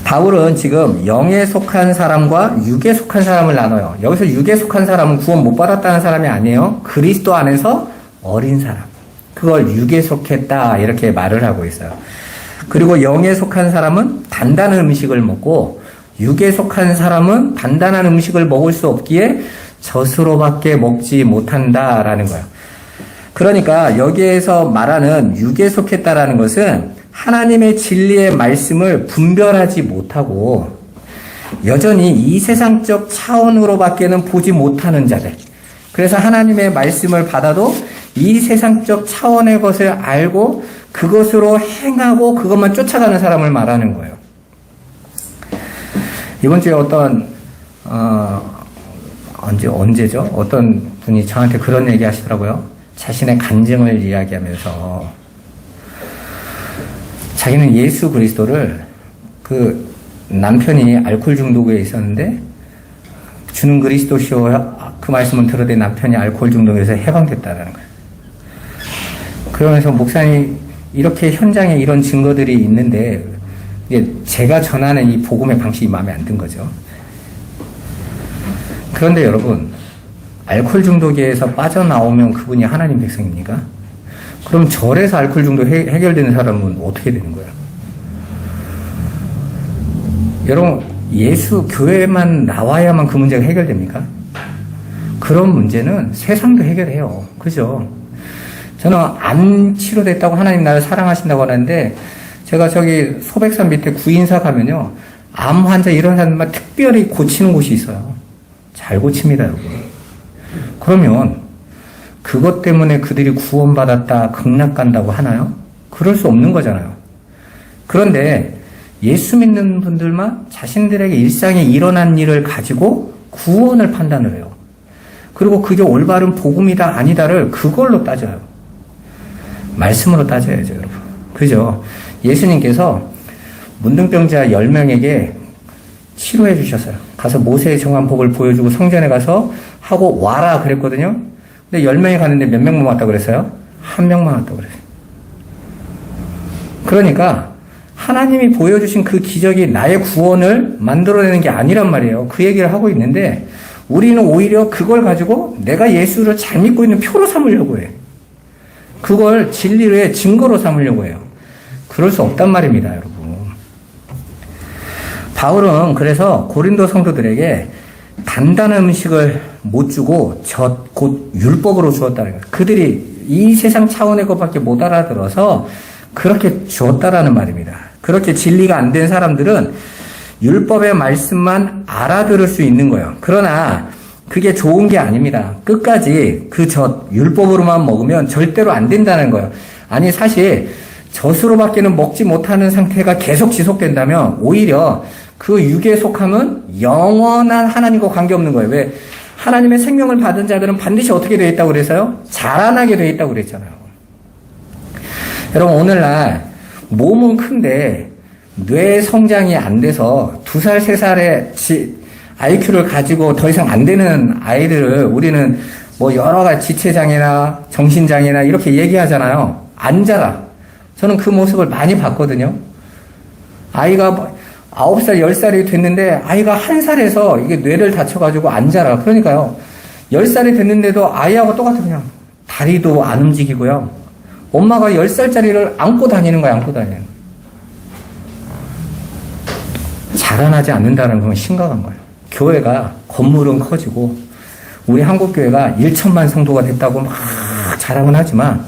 바울은 지금 영에 속한 사람과 육에 속한 사람을 나눠요. 여기서 육에 속한 사람은 구원 못 받았다는 사람이 아니에요. 그리스도 안에서 어린 사람. 그걸 육에 속했다 이렇게 말을 하고 있어요. 그리고 영에 속한 사람은 단단한 음식을 먹고 육에 속한 사람은 단단한 음식을 먹을 수 없기에 젖으로밖에 먹지 못한다라는 거예요. 그러니까 여기에서 말하는 육에 속했다라는 것은 하나님의 진리의 말씀을 분별하지 못하고 여전히 이 세상적 차원으로밖에는 보지 못하는 자들. 그래서 하나님의 말씀을 받아도 이 세상적 차원의 것을 알고 그것으로 행하고 그것만 쫓아가는 사람을 말하는 거예요. 이번 주에 언제죠? 어떤 분이 저한테 그런 얘기 하시더라고요. 자신의 간증을 이야기하면서 자기는 예수 그리스도를 그 남편이 알코올 중독에 있었는데 주는 그리스도시오 그 말씀을 들어대 남편이 알코올 중독에서 해방됐다는 거예요. 그러면서 목사님 이렇게 현장에 이런 증거들이 있는데 제가 전하는 이 복음의 방식이 마음에 안 든 거죠. 그런데 여러분 알코올 중독에서 빠져나오면 그분이 하나님 백성입니까? 그럼 절에서 알코올 중독 해결되는 사람은 어떻게 되는 거예요? 여러분 예수 교회만 나와야만 그 문제가 해결됩니까? 그런 문제는 세상도 해결해요. 그죠? 저는 안 치료됐다고 하나님 나를 사랑하신다고 하는데 제가 저기 소백산 밑에 구인사 가면요 암 환자 이런 사람만 특별히 고치는 곳이 있어요. 잘 고칩니다 여러분. 그러면 그것 때문에 그들이 구원받았다 극락 간다고 하나요? 그럴 수 없는 거잖아요. 그런데 예수 믿는 분들만 자신들에게 일상에 일어난 일을 가지고 구원을 판단을 해요. 그리고 그게 올바른 복음이다 아니다를 그걸로 따져요. 말씀으로 따져야죠 여러분. 그죠? 예수님께서 문둥병자 10명에게 치료해 주셨어요. 가서 모세의 정한 복을 보여주고 성전에 가서 하고 와라 그랬거든요. 근데 10명이 갔는데 몇 명만 왔다고 그랬어요? 1명만 왔다고 그랬어요. 그러니까 하나님이 보여주신 그 기적이 나의 구원을 만들어내는 게 아니란 말이에요. 그 얘기를 하고 있는데 우리는 오히려 그걸 가지고 내가 예수를 잘 믿고 있는 표로 삼으려고 해. 그걸 진리의 증거로 삼으려고 해요. 그럴 수 없단 말입니다, 여러분. 바울은 그래서 고린도 성도들에게 단단한 음식을 못 주고 곧 율법으로 주었다는 거예요. 그들이 이 세상 차원의 것밖에 못 알아들어서 그렇게 주었다라는 말입니다. 그렇게 진리가 안 된 사람들은 율법의 말씀만 알아들을 수 있는 거예요. 그러나 그게 좋은 게 아닙니다. 끝까지 그 율법으로만 먹으면 절대로 안 된다는 거예요. 아니 사실 젖으로밖에는 먹지 못하는 상태가 계속 지속된다면 오히려 그 육에 속함은 영원한 하나님과 관계없는 거예요. 왜? 하나님의 생명을 받은 자들은 반드시 어떻게 되어 있다고 그래서요? 자라나게 되어 있다고 그랬잖아요. 여러분 오늘날 몸은 큰데 뇌 성장이 안 돼서 2살, 3살의 IQ를 가지고 더 이상 안 되는 아이들을 우리는 뭐 여러 가지 지체장애나 정신장애나 이렇게 얘기하잖아요. 안 자라. 저는 그 모습을 많이 봤거든요. 아이가 9살, 10살이 됐는데 아이가 1살에서 이게 뇌를 다쳐가지고 안 자라. 그러니까요. 10살이 됐는데도 아이하고 똑같아 그냥. 다리도 안 움직이고요. 엄마가 10살짜리를 안고 다니는 거야, 안고 다니는 거야. 자라나지 않는다는 건 심각한 거예요. 교회가 건물은 커지고 우리 한국교회가 1천만 성도가 됐다고 막 자랑은 하지만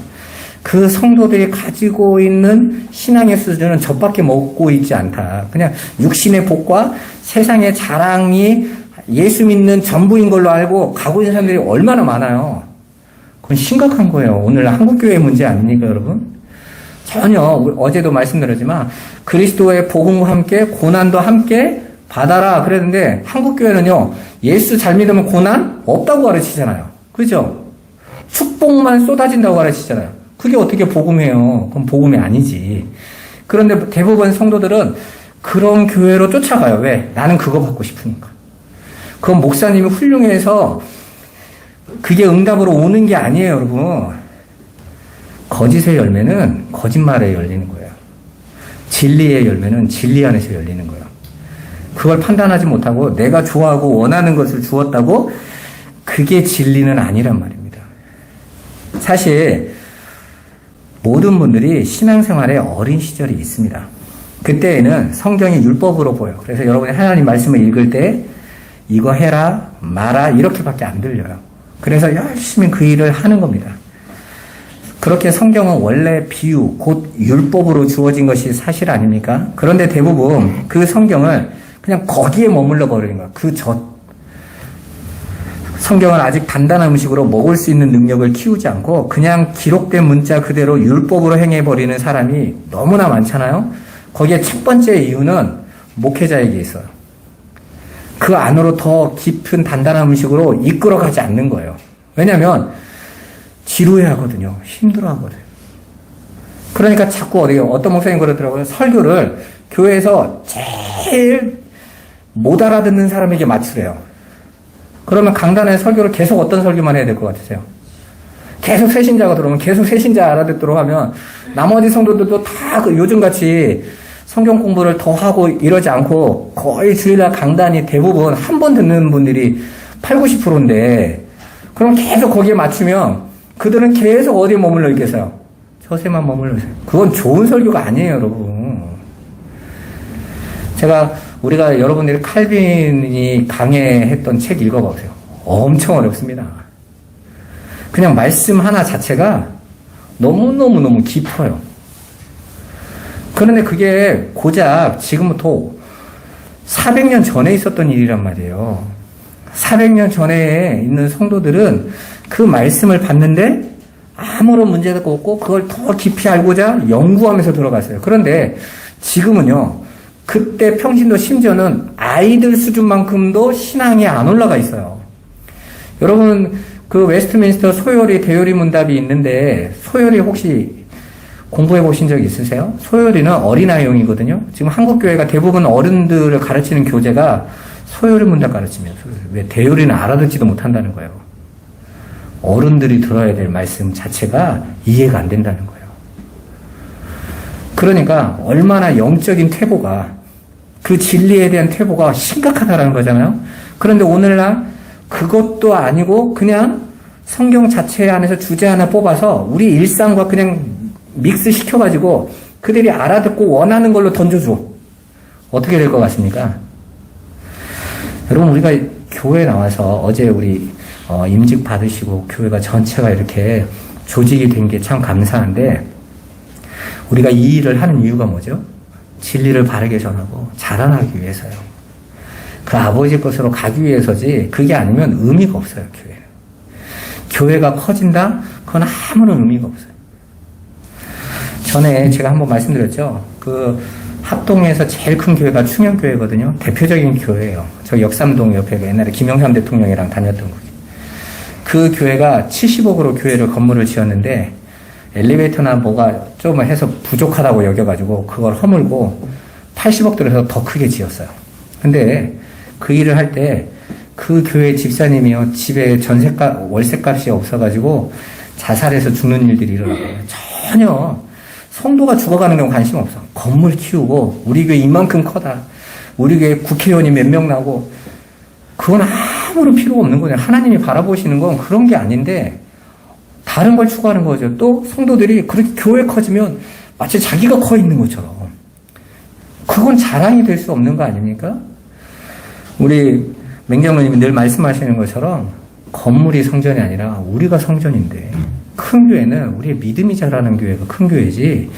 그 성도들이 가지고 있는 신앙의 수준은 젖밖에 먹고 있지 않다. 그냥 육신의 복과 세상의 자랑이 예수 믿는 전부인 걸로 알고 가고 있는 사람들이 얼마나 많아요. 그건 심각한 거예요. 오늘 한국교회 문제 아닙니까, 여러분? 전혀, 어제도 말씀드렸지만, 그리스도의 복음과 함께 고난도 함께 받아라. 그랬는데, 한국교회는요, 예수 잘 믿으면 고난 없다고 가르치잖아요. 그죠? 축복만 쏟아진다고 가르치잖아요. 그게 어떻게 복음이에요? 그건 복음이 아니지. 그런데 대부분 성도들은 그런 교회로 쫓아가요. 왜? 나는 그거 받고 싶으니까. 그건 목사님이 훌륭해서 그게 응답으로 오는 게 아니에요, 여러분. 거짓의 열매는 거짓말에 열리는 거예요. 진리의 열매는 진리 안에서 열리는 거예요. 그걸 판단하지 못하고 내가 좋아하고 원하는 것을 주었다고 그게 진리는 아니란 말입니다. 사실 모든 분들이 신앙생활에 어린 시절이 있습니다. 그때에는 성경이 율법으로 보여요. 그래서 여러분이 하나님 말씀을 읽을 때 이거 해라, 마라 이렇게밖에 안 들려요. 그래서 열심히 그 일을 하는 겁니다. 그렇게 성경은 원래 비유, 곧 율법으로 주어진 것이 사실 아닙니까? 그런데 대부분 그 성경을 그냥 거기에 머물러 버리는 거야. 성경을 아직 단단한 음식으로 먹을 수 있는 능력을 키우지 않고 그냥 기록된 문자 그대로 율법으로 행해버리는 사람이 너무나 많잖아요. 거기에 첫 번째 이유는 목회자에게 있어요. 그 안으로 더 깊은 단단한 음식으로 이끌어가지 않는 거예요. 왜냐하면 지루해 하거든요. 힘들어 하거든요. 그러니까 자꾸 어떤 목사님 그러더라고요. 설교를 교회에서 제일 못 알아듣는 사람에게 맞추래요. 그러면 강단에 설교를 계속 어떤 설교만 해야 될 것 같으세요? 계속 새신자가 들어오면 계속 새신자 알아듣도록 하면 나머지 성도들도 다 요즘같이 성경 공부를 더 하고 이러지 않고 거의 주일날 강단이 대부분 한 번 듣는 분들이 80, 90%인데 그럼 계속 거기에 맞추면 그들은 계속 어디에 머물러 있겠어요? 저새만 머물러 있어요. 그건 좋은 설교가 아니에요, 여러분. 우리가 여러분들이 칼빈이 강해했던 책 읽어보세요. 엄청 어렵습니다. 그냥 말씀 하나 자체가 너무너무 깊어요. 그런데 그게 고작 지금부터 400년 전에 있었던 일이란 말이에요. 400년 전에 있는 성도들은 그 말씀을 봤는데 아무런 문제가 없고 그걸 더 깊이 알고자 연구하면서 들어갔어요. 그런데 지금은요. 그때 평신도 심지어는 아이들 수준만큼도 신앙이 안 올라가 있어요. 여러분 그 웨스트민스터 소요리 대요리 문답이 있는데 소요리 혹시 공부해 보신 적 있으세요? 소요리는 어린아이용이거든요. 지금 한국교회가 대부분 어른들을 가르치는 교재가 소요리 문답 가르치면 왜 대요리는 알아듣지도 못한다는 거예요. 어른들이 들어야 될 말씀 자체가 이해가 안 된다는 거예요. 그러니까 얼마나 영적인 퇴보가 그 진리에 대한 퇴보가 심각하다는 거잖아요. 그런데 오늘날 그것도 아니고 그냥 성경 자체 안에서 주제 하나 뽑아서 우리 일상과 그냥 믹스 시켜가지고 그들이 알아듣고 원하는 걸로 던져줘. 어떻게 될 것 같습니까? 여러분 우리가 교회에 나와서 어제 우리 임직 받으시고 교회가 전체가 이렇게 조직이 된 게 참 감사한데 우리가 이 일을 하는 이유가 뭐죠? 진리를 바르게 전하고 자라나기 위해서요. 그 아버지 것으로 가기 위해서지 그게 아니면 의미가 없어요. 교회가 커진다? 그건 아무런 의미가 없어요. 전에 제가 한번 말씀드렸죠. 그 합동에서 제일 큰 교회가 충영교회거든요. 대표적인 교회예요. 저 역삼동 옆에 옛날에 김영삼 대통령이랑 다녔던 거예요. 그 교회가 70억으로 교회를 건물을 지었는데 엘리베이터나 뭐가 좀 해서 부족하다고 여겨가지고 그걸 허물고 80억 들여서 더 크게 지었어요. 근데 그 일을 할 때 그 교회 집사님이요. 집에 월세값이 없어가지고 자살해서 죽는 일들이 일어나고요. 전혀 성도가 죽어가는 건 관심 없어. 건물 키우고 우리 교회 이만큼 커다. 우리 교회 국회의원이 몇 명 나고 그건 아무런 필요가 없는 거죠. 하나님이 바라보시는 건 그런 게 아닌데 다른 걸 추구하는 거죠. 또 성도들이 그렇게 교회 커지면 마치 자기가 커 있는 것처럼. 그건 자랑이 될 수 없는 거 아닙니까? 우리 맹장로님이 늘 말씀하시는 것처럼 건물이 성전이 아니라 우리가 성전인데 큰 교회는 우리의 믿음이 자라는 교회가 큰 교회지,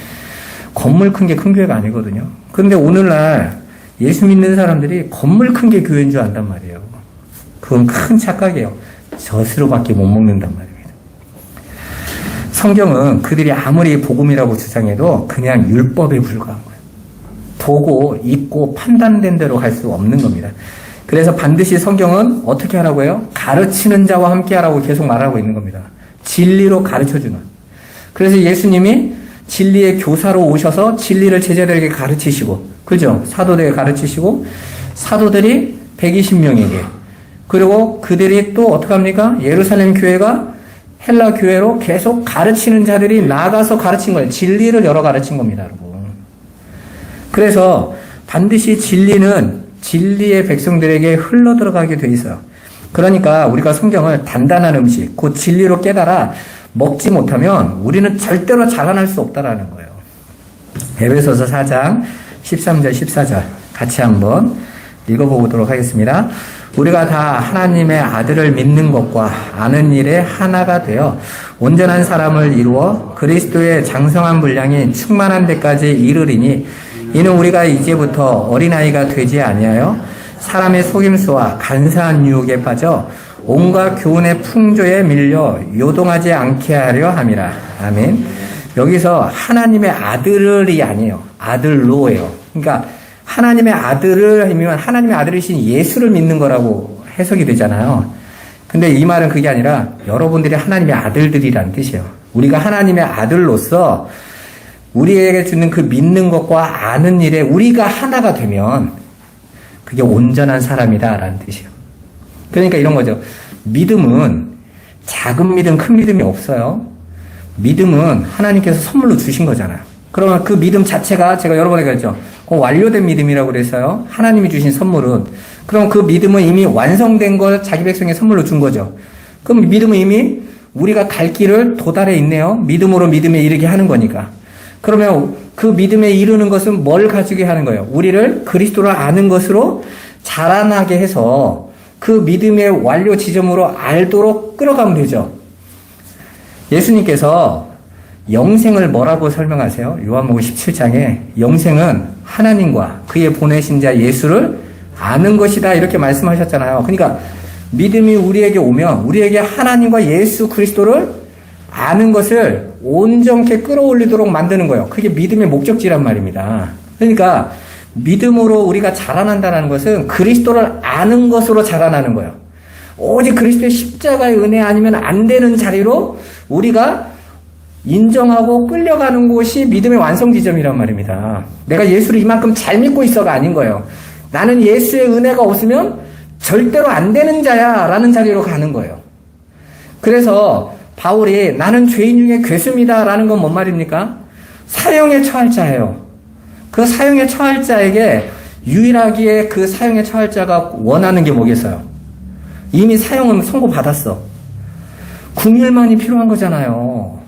건물 큰 게 큰 교회가 아니거든요. 그런데 오늘날 예수 믿는 사람들이 건물 큰 게 교회인 줄 안단 말이에요. 그건 큰 착각이에요. 젖으로밖에 못 먹는단 말입니다. 성경은 그들이 아무리 복음이라고 주장해도 그냥 율법에 불과한 거예요. 보고, 읽고, 판단된 대로 갈 수 없는 겁니다. 그래서 반드시 성경은 어떻게 하라고 해요? 가르치는 자와 함께 하라고 계속 말하고 있는 겁니다. 진리로 가르쳐주는. 그래서 예수님이 진리의 교사로 오셔서 진리를 제자들에게 가르치시고, 그죠? 사도들에게 가르치시고, 사도들이 120명에게, 그리고 그들이 또 어떻게 합니까? 예루살렘 교회가 헬라 교회로 계속 가르치는 자들이 나가서 가르친 거예요. 진리를 열어 가르친 겁니다, 여러분. 그래서 반드시 진리는 진리의 백성들에게 흘러 들어가게 돼 있어요. 그러니까 우리가 성경을 단단한 음식, 곧 진리로 깨달아 먹지 못하면 우리는 절대로 자라날 수 없다라는 거예요. 에베소서 4장 13절 14절 같이 한번 읽어보도록 하겠습니다. 우리가 다 하나님의 아들을 믿는 것과 아는 일에 하나가 되어 온전한 사람을 이루어 그리스도의 장성한 분량이 충만한 데까지 이르리니 이는 우리가 이제부터 어린아이가 되지 아니하여 사람의 속임수와 간사한 유혹에 빠져 온갖 교훈의 풍조에 밀려 요동하지 않게 하려 함이라. 아멘. 여기서 하나님의 아들이 아니에요. 아들로예요. 그러니까 하나님의 아들을 하면 하나님의 아들이신 예수를 믿는 거라고 해석이 되잖아요. 근데 이 말은 그게 아니라 여러분들이 하나님의 아들들이라는 뜻이에요. 우리가 하나님의 아들로서 우리에게 주는 그 믿는 것과 아는 일에 우리가 하나가 되면 그게 온전한 사람이다라는 뜻이에요. 그러니까 이런 거죠. 믿음은 작은 믿음, 큰 믿음이 없어요. 믿음은 하나님께서 선물로 주신 거잖아요. 그러면 그 믿음 자체가 제가 여러 번에 그랬죠. 완료된 믿음이라고 그랬어요. 하나님이 주신 선물은. 그럼 그 믿음은 이미 완성된 걸 자기 백성에 선물로 준 거죠. 그럼 믿음은 이미 우리가 갈 길을 도달해 있네요. 믿음으로 믿음에 이르게 하는 거니까. 그러면 그 믿음에 이르는 것은 뭘 가지게 하는 거예요? 우리를 그리스도를 아는 것으로 자라나게 해서 그 믿음의 완료 지점으로 알도록 끌어가면 되죠. 예수님께서 영생을 뭐라고 설명하세요? 요한복음 17장에 영생은 하나님과 그의 보내신 자 예수를 아는 것이다 이렇게 말씀하셨잖아요. 그러니까 믿음이 우리에게 오면 우리에게 하나님과 예수 그리스도를 아는 것을 온전케 끌어올리도록 만드는 거예요. 그게 믿음의 목적지란 말입니다. 그러니까 믿음으로 우리가 자라난다는 것은 그리스도를 아는 것으로 자라나는 거예요. 오직 그리스도의 십자가의 은혜 아니면 안 되는 자리로 우리가 인정하고 끌려가는 곳이 믿음의 완성 지점이란 말입니다. 내가 예수를 이만큼 잘 믿고 있어가 아닌 거예요. 나는 예수의 은혜가 없으면 절대로 안 되는 자야 라는 자리로 가는 거예요. 그래서 바울이 나는 죄인 중에 괴수입니다 라는 건 뭔 말입니까? 사형에 처할 자예요. 그 사형에 처할 자에게 유일하게 그 사형에 처할 자가 원하는 게 뭐겠어요? 이미 사형은 선고받았어. 긍휼만이 필요한 거잖아요.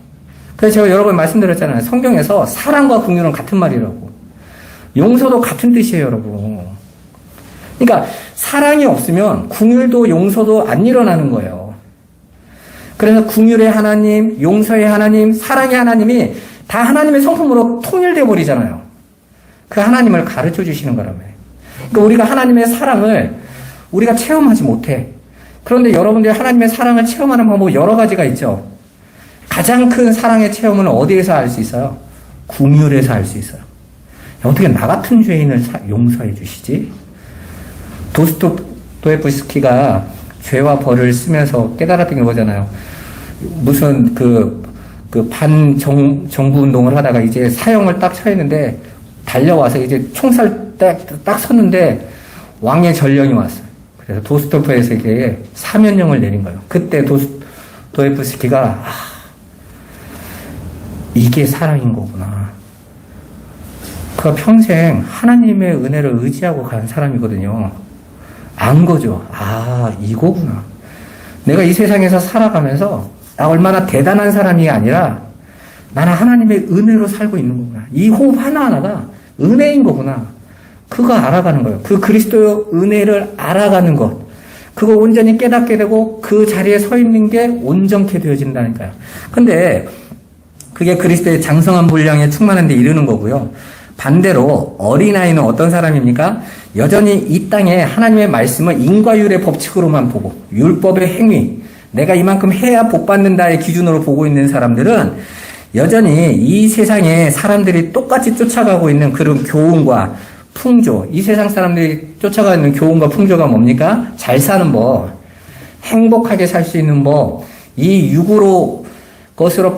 그래서 제가 여러 번 말씀드렸잖아요. 성경에서 사랑과 긍휼은 같은 말이라고. 용서도 같은 뜻이에요, 여러분. 그러니까 사랑이 없으면 긍휼도 용서도 안 일어나는 거예요. 그래서 긍휼의 하나님, 용서의 하나님, 사랑의 하나님이 다 하나님의 성품으로 통일되어 버리잖아요. 그 하나님을 가르쳐 주시는 거라며. 그러니까 우리가 하나님의 사랑을 우리가 체험하지 못해. 그런데 여러분들이 하나님의 사랑을 체험하는 방법 여러 가지가 있죠. 가장 큰 사랑의 체험은 어디에서 할 수 있어요? 긍휼에서 할 수 있어요. 어떻게 나 같은 죄인을 용서해 주시지? 도스토옙스키가 죄와 벌을 쓰면서 깨달았던 게 뭐잖아요. 무슨 반정부 운동을 하다가 이제 사형을 딱 처했는데 달려와서 이제 총살 딱 섰는데 왕의 전령이 왔어요. 그래서 도스토옙스키에게 사면령을 내린 거예요. 그때 도스토옙스키가 이게 사랑인 거구나. 그가 평생 하나님의 은혜를 의지하고 간 사람이거든요. 안 거죠. 이거구나. 내가 이 세상에서 살아가면서 나 얼마나 대단한 사람이 아니라 나는 하나님의 은혜로 살고 있는 거구나. 이 호흡 하나하나가 은혜인 거구나. 그거 알아가는 거예요. 그 그리스도의 은혜를 알아가는 것. 그거 온전히 깨닫게 되고 그 자리에 서 있는 게 온전케 되어진다니까요. 근데 그게 그리스도의 장성한 분량에 충만한 데 이르는 거고요. 반대로 어린아이는 어떤 사람입니까? 여전히 이 땅에 하나님의 말씀을 인과율의 법칙으로만 보고 율법의 행위, 내가 이만큼 해야 복 받는다의 기준으로 보고 있는 사람들은 여전히 이 세상에 사람들이 똑같이 쫓아가고 있는 그런 교훈과 풍조, 이 세상 사람들이 쫓아가고 있는 교훈과 풍조가 뭡니까? 잘 사는 법, 행복하게 살 수 있는 법, 이 육으로 것으로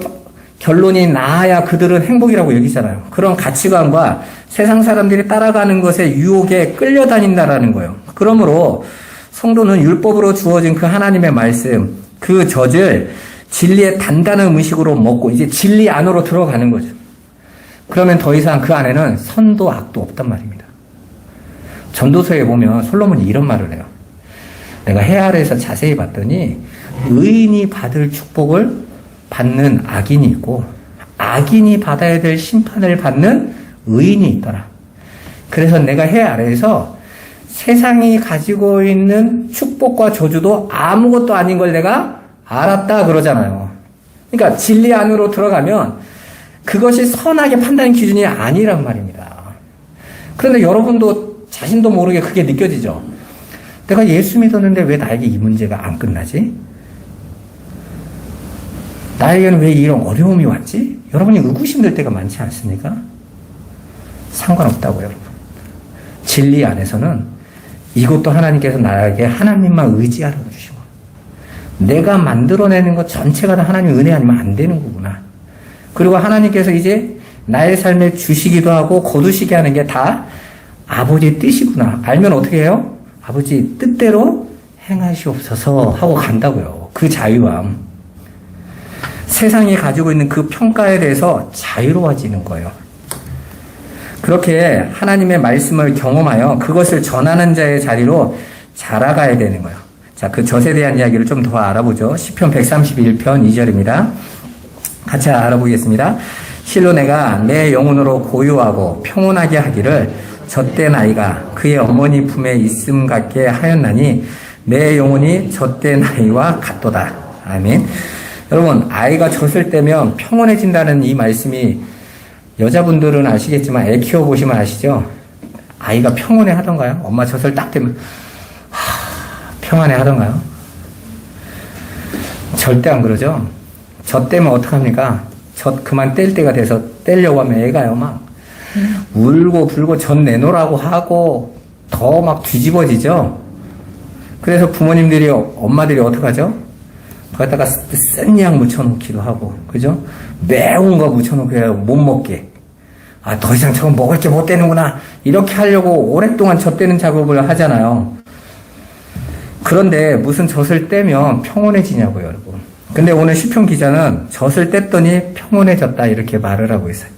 결론이 나아야 그들은 행복이라고 여기잖아요. 그런 가치관과 세상 사람들이 따라가는 것에 유혹에 끌려다닌다라는 거예요. 그러므로 성도는 율법으로 주어진 그 하나님의 말씀, 그 젖을 진리의 단단한 의식으로 먹고 이제 진리 안으로 들어가는 거죠. 그러면 더 이상 그 안에는 선도 악도 없단 말입니다. 전도서에 보면 솔로몬이 이런 말을 해요. 내가 해 아래에서 자세히 봤더니 의인이 받을 축복을 받는 악인이 있고 악인이 받아야 될 심판을 받는 의인이 있더라. 그래서 내가 해 아래에서 세상이 가지고 있는 축복과 저주도 아무것도 아닌 걸 내가 알았다 그러잖아요. 그러니까 진리 안으로 들어가면 그것이 선악의 판단 기준이 아니란 말입니다. 그런데 여러분도 자신도 모르게 그게 느껴지죠. 내가 예수 믿었는데 왜 나에게 이 문제가 안 끝나지? 나에게는 왜 이런 어려움이 왔지? 여러분이 의구심 될 때가 많지 않습니까? 상관없다고요, 여러분. 진리 안에서는 이것도 하나님께서 나에게 하나님만 의지하라고 주시고 내가 만들어내는 것 전체가 다 하나님의 은혜 아니면 안 되는 거구나. 그리고 하나님께서 이제 나의 삶에 주시기도 하고 거두시게 하는 게 다 아버지의 뜻이구나. 알면 어떻게 해요? 아버지 뜻대로 행하시옵소서 하고 간다고요. 그 자유함. 세상이 가지고 있는 그 평가에 대해서 자유로워지는 거예요. 그렇게 하나님의 말씀을 경험하여 그것을 전하는 자의 자리로 자라가야 되는 거예요. 자, 그 젖에 대한 이야기를 좀 더 알아보죠. 시편 131편 2절입니다. 같이 알아보겠습니다. 실로 내가 내 영혼으로 고요하고 평온하게 하기를 젖된 아이가 그의 어머니 품에 있음 같게 하였나니 내 영혼이 젖된 아이와 같도다. 아멘. 여러분, 아이가 젖을 떼면 평온해진다는 이 말씀이 여자분들은 아시겠지만 애 키워보시면 아시죠? 아이가 평온해 하던가요? 엄마 젖을 딱 떼면 평안해 하던가요? 절대 안 그러죠? 젖 떼면 어떡합니까? 젖 그만 뗄 때가 돼서 떼려고 하면 애가요 막 울고 불고 젖 내놓으라고 하고 더 막 뒤집어지죠? 그래서 부모님들이 엄마들이 어떡하죠? 거기다가 쓴 약 묻혀놓기도 하고, 그죠? 매운 거 묻혀놓고 해요. 못 먹게. 아, 더 이상 저거 먹을 게 못 되는구나. 이렇게 하려고 오랫동안 젖대는 작업을 하잖아요. 그런데 무슨 젖을 떼면 평온해지냐고요, 여러분. 근데 오늘 시편 기자는 젖을 뗐더니 평온해졌다 이렇게 말을 하고 있어요.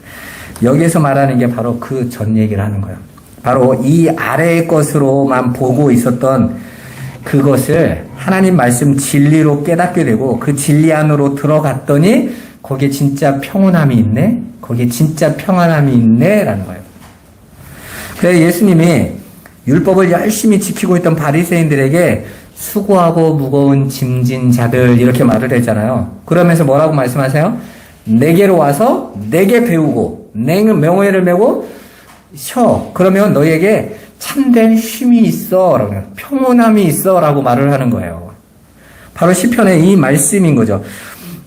여기에서 말하는 게 바로 그 전 얘기를 하는 거예요. 바로 이 아래의 것으로만 보고 있었던 그것을 하나님 말씀 진리로 깨닫게 되고 그 진리 안으로 들어갔더니 거기에 진짜 평온함이 있네? 거기에 진짜 평안함이 있네? 라는 거예요. 그래서 예수님이 율법을 열심히 지키고 있던 바리새인들에게 수고하고 무거운 짐진 자들 이렇게 말을 했잖아요. 그러면서 뭐라고 말씀하세요? 내게로 와서 내게 배우고 내 명예를 메고 쉬어. 그러면 너희에게 참된 쉼이 있어. 라고 평온함이 있어. 라고 말을 하는 거예요. 바로 시편의 이 말씀인 거죠.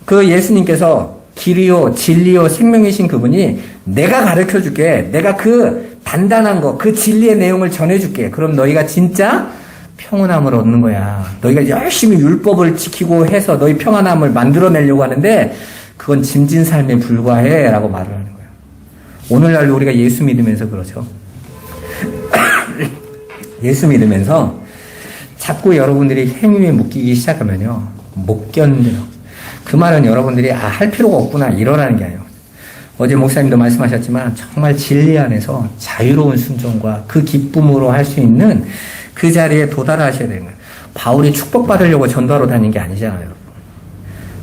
그 예수님께서 길이요, 진리요, 생명이신 그분이 내가 가르쳐 줄게. 내가 그 단단한 거, 그 진리의 내용을 전해 줄게. 그럼 너희가 진짜 평온함을 얻는 거야. 너희가 열심히 율법을 지키고 해서 너희 평안함을 만들어내려고 하는데 그건 짐진 삶에 불과해. 라고 말을 하는 거예요. 오늘날도 우리가 예수 믿으면서 그러죠. 예수 믿으면서 자꾸 여러분들이 행위에 묶이기 시작하면요. 못 견뎌요. 그 말은 여러분들이 할 필요가 없구나 이러라는 게 아니에요. 어제 목사님도 말씀하셨지만 정말 진리 안에서 자유로운 순종과 그 기쁨으로 할 수 있는 그 자리에 도달하셔야 되는 거예요. 바울이 축복받으려고 전도하러 다닌 게 아니잖아요. 여러분.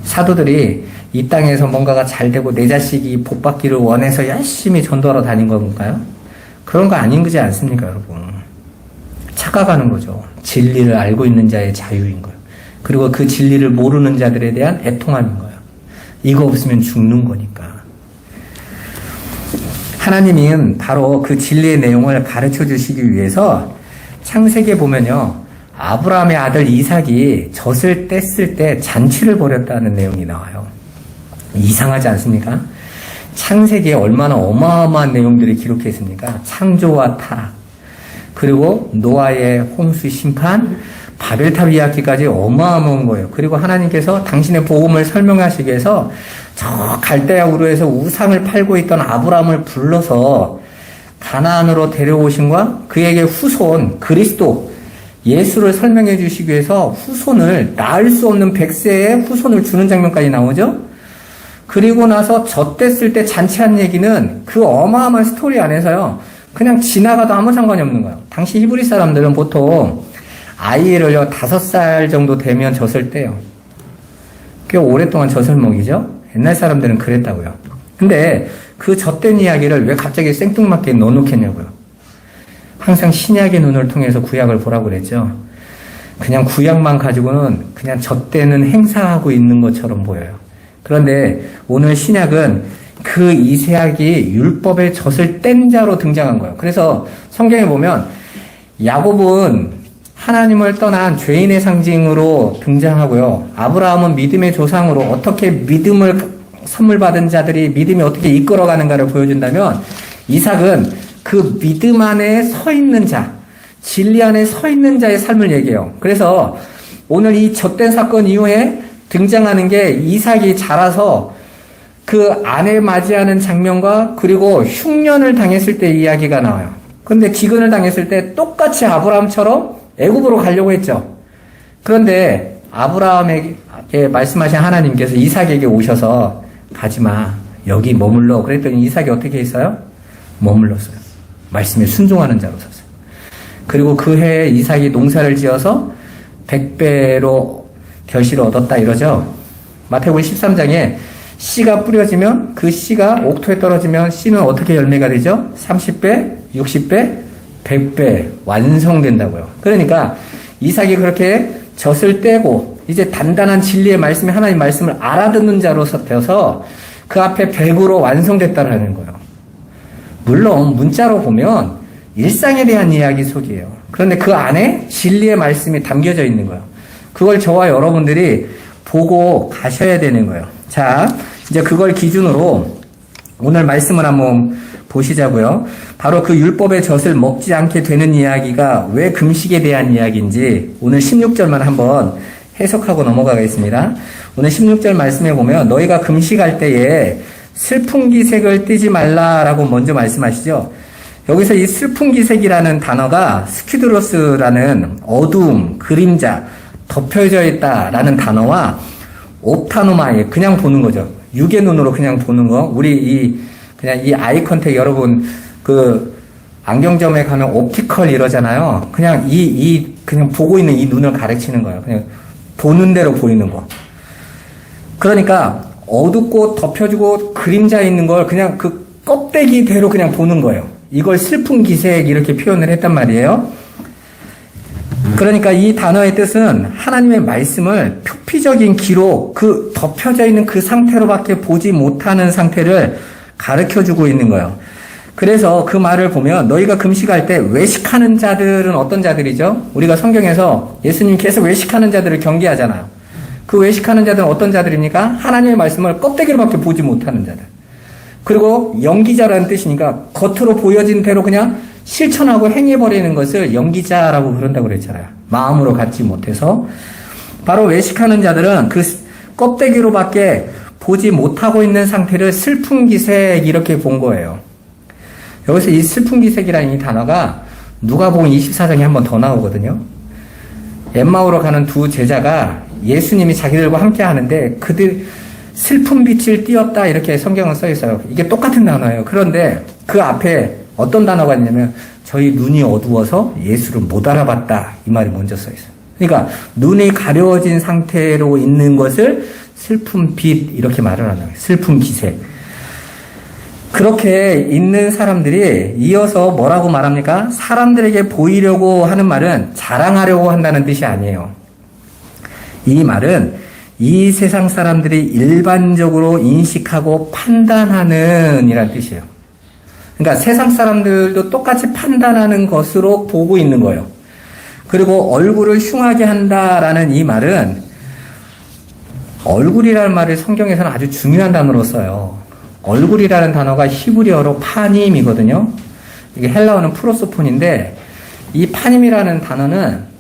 사도들이 이 땅에서 뭔가가 잘 되고 내 자식이 복받기를 원해서 열심히 전도하러 다닌 건가요? 그런 거 아닌 거지 않습니까, 여러분? 착각하는 거죠. 진리를 알고 있는 자의 자유인 거예요. 그리고 그 진리를 모르는 자들에 대한 애통함인 거예요. 이거 없으면 죽는 거니까. 하나님은 바로 그 진리의 내용을 가르쳐 주시기 위해서 창세기에 보면요. 아브라함의 아들 이삭이 젖을 뗐을 때 잔치를 벌였다는 내용이 나와요. 이상하지 않습니까? 창세기에 얼마나 어마어마한 내용들이 기록해 있습니까? 창조와 타락, 그리고 노아의 홍수 심판, 바벨탑 이야기까지 어마어마한 거예요. 그리고 하나님께서 당신의 복음을 설명하시기 위해서 저 갈대아 우르에서 우상을 팔고 있던 아브라함을 불러서 가나안으로 데려오신과 그에게 후손 그리스도 예수를 설명해 주시기 위해서 후손을 낳을 수 없는 100세의 후손을 주는 장면까지 나오죠. 그리고 나서 젖됐을 때 잔치한 얘기는 그 어마어마한 스토리 안에서요. 그냥 지나가도 아무 상관이 없는 거예요. 당시 히브리 사람들은 보통 아이를요 5살 정도 되면 젖을 떼요. 꽤 오랫동안 젖을 먹이죠. 옛날 사람들은 그랬다고요. 근데 그 젖된 이야기를 왜 갑자기 생뚱맞게 넣어놓겠냐고요. 항상 신약의 눈을 통해서 구약을 보라고 그랬죠. 그냥 구약만 가지고는 그냥 젖대는 행사하고 있는 것처럼 보여요. 그런데 오늘 신약은 그 이삭이 율법의 젖을 뗀 자로 등장한 거예요. 그래서 성경에 보면 야곱은 하나님을 떠난 죄인의 상징으로 등장하고요. 아브라함은 믿음의 조상으로 어떻게 믿음을 선물 받은 자들이 믿음이 어떻게 이끌어가는가를 보여준다면 이삭은 그 믿음 안에 서 있는 자, 진리 안에 서 있는 자의 삶을 얘기해요. 그래서 오늘 이 젖된 사건 이후에 등장하는 게 이삭이 자라서 그 아내 맞이하는 장면과 그리고 흉년을 당했을 때 이야기가 나와요. 그런데 기근을 당했을 때 똑같이 아브라함처럼 애굽으로 가려고 했죠. 그런데 아브라함에게 말씀하신 하나님께서 이삭에게 오셔서 가지마, 여기 머물러. 그랬더니 이삭이 어떻게 했어요? 머물렀어요. 말씀에 순종하는 자로 섰어요. 그리고 그 해에 이삭이 농사를 지어서 100배로 결실을 얻었다 이러죠. 마태복음 13장에 씨가 뿌려지면 그 씨가 옥토에 떨어지면 씨는 어떻게 열매가 되죠? 30배, 60배, 100배 완성된다고요. 그러니까 이삭이 그렇게 젖을 떼고 이제 단단한 진리의 말씀이 하나님 말씀을 알아듣는 자로 되어서 그 앞에 100으로 완성됐다라는 거예요. 물론 문자로 보면 일상에 대한 이야기 속이에요. 그런데 그 안에 진리의 말씀이 담겨져 있는 거예요. 그걸 저와 여러분들이 보고 가셔야 되는 거예요. 자, 이제 그걸 기준으로 오늘 말씀을 한번 보시자고요. 바로 그 율법의 젖을 먹지 않게 되는 이야기가 왜 금식에 대한 이야기인지 오늘 16절만 한번 해석하고 넘어가겠습니다. 오늘 16절 말씀에 보면 너희가 금식할 때에 슬픈 기색을 띠지 말라라고 먼저 말씀하시죠. 여기서 이 슬픈 기색이라는 단어가 스키드로스라는 어두움, 그림자, 덮여져 있다라는 단어와 옵타노마이 그냥 보는 거죠. 육의 눈으로 그냥 보는 거. 우리 그냥 이 아이 컨택 여러분 그 안경점에 가면 옵티컬 이러잖아요. 그냥 그냥 보고 있는 이 눈을 가르치는 거예요. 그냥 보는 대로 보이는 거. 그러니까 어둡고 덮여지고 그림자 있는 걸 그냥 그 껍데기대로 그냥 보는 거예요. 이걸 슬픈 기색 이렇게 표현을 했단 말이에요. 그러니까 이 단어의 뜻은 하나님의 말씀을 표피적인 기록, 그 덮여져 있는 그 상태로밖에 보지 못하는 상태를 가르쳐주고 있는 거예요. 그래서 그 말을 보면 너희가 금식할 때 외식하는 자들은 어떤 자들이죠? 우리가 성경에서 예수님 계속 외식하는 자들을 경계하잖아요. 그 외식하는 자들은 어떤 자들입니까? 하나님의 말씀을 껍데기로밖에 보지 못하는 자들. 그리고 연기자라는 뜻이니까 겉으로 보여진 대로 그냥 실천하고 행해버리는 것을 연기자라고 그런다고 그랬잖아요. 마음으로 갖지 못해서. 바로 외식하는 자들은 그 껍데기로밖에 보지 못하고 있는 상태를 슬픈 기색 이렇게 본 거예요. 여기서 이 슬픈 기색이라는 이 단어가 누가복음 24장에 한 번 더 나오거든요. 엠마오로 가는 두 제자가 예수님이 자기들과 함께 하는데 그들 슬픈 빛을 띄었다 이렇게 성경은 써 있어요. 이게 똑같은 단어예요. 그런데 그 앞에 어떤 단어가 있냐면 저희 눈이 어두워서 예수를 못 알아봤다 이 말이 먼저 써 있어요. 그러니까 눈이 가려워진 상태로 있는 것을 슬픈 빛 이렇게 말을 하는 거예요. 슬픈 기색. 그렇게 있는 사람들이 이어서 뭐라고 말합니까? 사람들에게 보이려고 하는 말은 자랑하려고 한다는 뜻이 아니에요. 이 말은 이 세상 사람들이 일반적으로 인식하고 판단하는 이란 뜻이에요. 그러니까 세상 사람들도 똑같이 판단하는 것으로 보고 있는 거예요. 그리고 얼굴을 흉하게 한다라는 이 말은 얼굴이라는 말을 성경에서는 아주 중요한 단어로 써요. 얼굴이라는 단어가 히브리어로 파님이거든요. 이게 헬라어는 프로소폰인데 이 파님이라는 단어는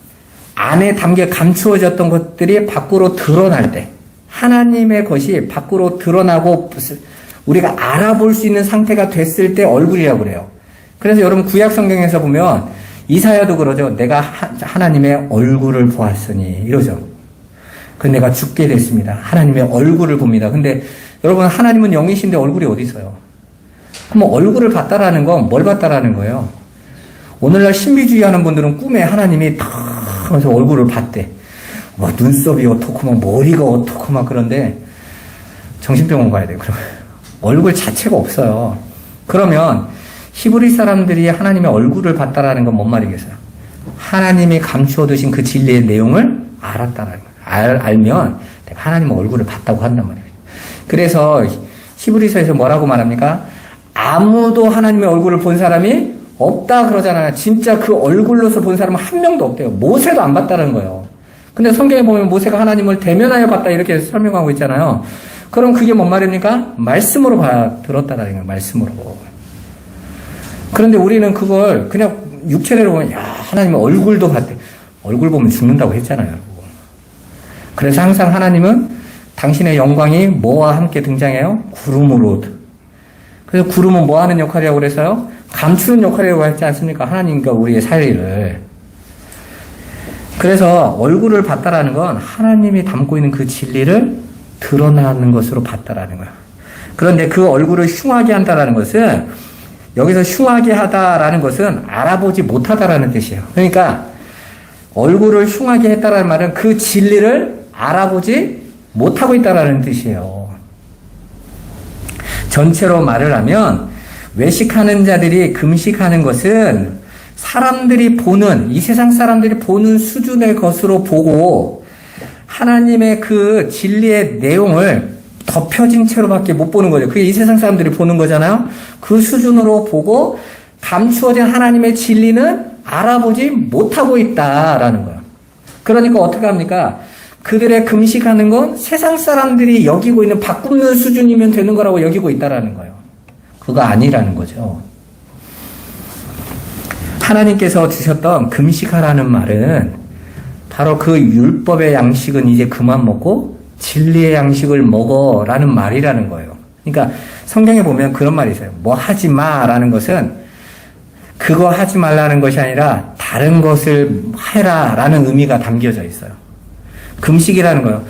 안에 담겨 감추어졌던 것들이 밖으로 드러날 때 하나님의 것이 밖으로 드러나고 우리가 알아볼 수 있는 상태가 됐을 때 얼굴이라고 그래요. 그래서 여러분 구약 성경에서 보면 이사야도 그러죠. 내가 하나님의 얼굴을 보았으니 이러죠. 그 내가 죽게 됐습니다. 하나님의 얼굴을 봅니다. 근데 여러분 하나님은 영이신데 얼굴이 어디 있어요? 그럼 얼굴을 봤다라는 건 뭘 봤다라는 거예요? 오늘날 신비주의 하는 분들은 꿈에 하나님이 탁 하면서 얼굴을 봤대. 뭐 눈썹이 어떻고 막 머리가 어떻고 막 그런데 정신병원 가야 돼요. 그러면 얼굴 자체가 없어요. 그러면 히브리 사람들이 하나님의 얼굴을 봤다라는 건 뭔 말이겠어요? 하나님이 감추어 두신 그 진리의 내용을 알았다라는 거예요. 알면 내가 하나님의 얼굴을 봤다고 한단 말이에요. 그래서 히브리서에서 뭐라고 말합니까? 아무도 하나님의 얼굴을 본 사람이 없다 그러잖아요. 진짜 그 얼굴로서 본 사람은 한 명도 없대요. 모세도 안 봤다는 거예요. 근데 성경에 보면 모세가 하나님을 대면하여 봤다 이렇게 설명하고 있잖아요. 그럼 그게 뭔 말입니까? 말씀으로 들었다라는 거예요. 말씀으로. 그런데 우리는 그걸 그냥 육체대로 보면 야 하나님의 얼굴도 봤대. 얼굴 보면 죽는다고 했잖아요. 여러분. 그래서 항상 하나님은 당신의 영광이 뭐와 함께 등장해요? 구름으로. 그래서 구름은 뭐 하는 역할이라고 그래서요? 감추는 역할이라고 했지 않습니까? 하나님과 우리의 사이를. 그래서 얼굴을 봤다라는 건 하나님이 담고 있는 그 진리를 드러나는 것으로 봤다라는 거예요. 그런데 그 얼굴을 흉하게 한다라는 것은 여기서 흉하게 하다라는 것은 알아보지 못하다라는 뜻이에요. 그러니까 얼굴을 흉하게 했다라는 말은 그 진리를 알아보지 못하고 있다라는 뜻이에요. 전체로 말을 하면 외식하는 자들이 금식하는 것은 사람들이 보는 이 세상 사람들이 보는 수준의 것으로 보고 하나님의 그 진리의 내용을 덮여진 채로밖에 못 보는 거죠. 그게 이 세상 사람들이 보는 거잖아요. 그 수준으로 보고 감추어진 하나님의 진리는 알아보지 못하고 있다라는 거예요. 그러니까 어떻게 합니까? 그들의 금식하는 건 세상 사람들이 여기고 있는 밥 굽는 수준이면 되는 거라고 여기고 있다라는 거예요. 그거 아니라는 거죠. 하나님께서 주셨던 금식하라는 말은 바로 그 율법의 양식은 이제 그만 먹고 진리의 양식을 먹어라는 말이라는 거예요. 그러니까 성경에 보면 그런 말이 있어요. 뭐 하지 마라는 것은 그거 하지 말라는 것이 아니라 다른 것을 해라라는 의미가 담겨져 있어요. 금식이라는 거예요.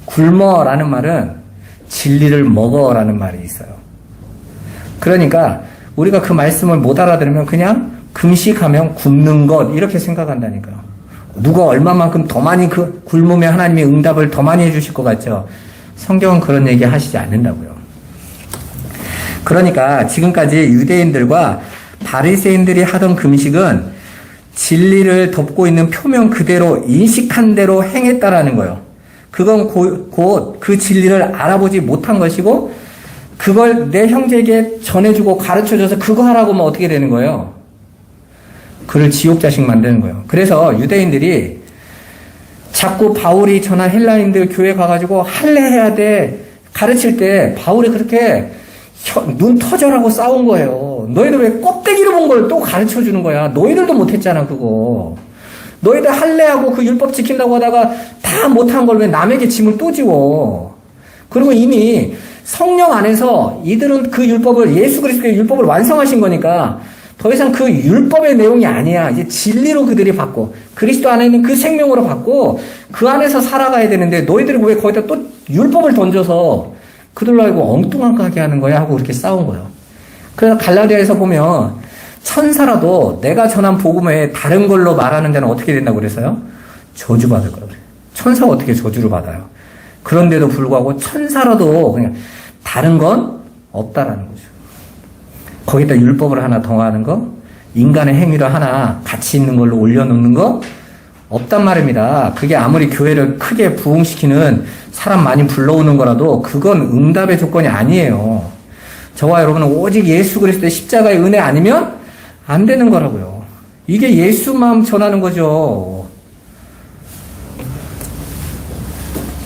굶어라는 말은 진리를 먹어라는 말이 있어요. 그러니까 우리가 그 말씀을 못 알아들으면 그냥 금식하면 굶는 것 이렇게 생각한다니까요. 누가 얼마만큼 더 많이 그 굶으면 하나님의 응답을 더 많이 해주실 것 같죠. 성경은 그런 얘기 하시지 않는다고요. 그러니까 지금까지 유대인들과 바리새인들이 하던 금식은 진리를 덮고 있는 표면 그대로 인식한 대로 행했다라는 거예요. 그건 곧 그 진리를 알아보지 못한 것이고 그걸 내 형제에게 전해주고 가르쳐줘서 그거 하라고 하면 어떻게 되는 거예요? 그를 지옥 자식 만드는 거예요. 그래서 유대인들이 자꾸 바울이 전한 헬라인들 교회 가가지고 할례해야 돼 가르칠 때 바울이 그렇게 눈 터져라고 싸운 거예요. 너희들 왜 껍데기로 본 걸 또 가르쳐 주는 거야. 너희들도 못했잖아 그거. 너희들 할례하고 그 율법 지킨다고 하다가 다 못한 걸 왜 남에게 짐을 또 지워. 그리고 이미 성령 안에서 이들은 그 율법을 예수 그리스도의 율법을 완성하신 거니까 더 이상 그 율법의 내용이 아니야. 이제 진리로 그들이 받고 그리스도 안에 있는 그 생명으로 받고 그 안에서 살아가야 되는데 너희들이 왜 거기다 또 율법을 던져서 그들로 알고 엉뚱하게 하는 거야 하고 그렇게 싸운 거예요. 그래서 갈라디아에서 보면 천사라도 내가 전한 복음 외에 다른 걸로 말하는 자는 어떻게 된다고 그래서요? 저주받을 거라고 그래요. 천사가 어떻게 저주를 받아요? 그런데도 불구하고 천사라도 그냥 다른 건 없다라는 거죠. 거기다 율법을 하나 더하는 거, 인간의 행위를 하나 가치 있는 걸로 올려놓는 거 없단 말입니다. 그게 아무리 교회를 크게 부흥시키는 사람 많이 불러오는 거라도 그건 응답의 조건이 아니에요. 저와 여러분은 오직 예수 그리스도의 십자가의 은혜 아니면 안 되는 거라고요. 이게 예수만 전하는 거죠.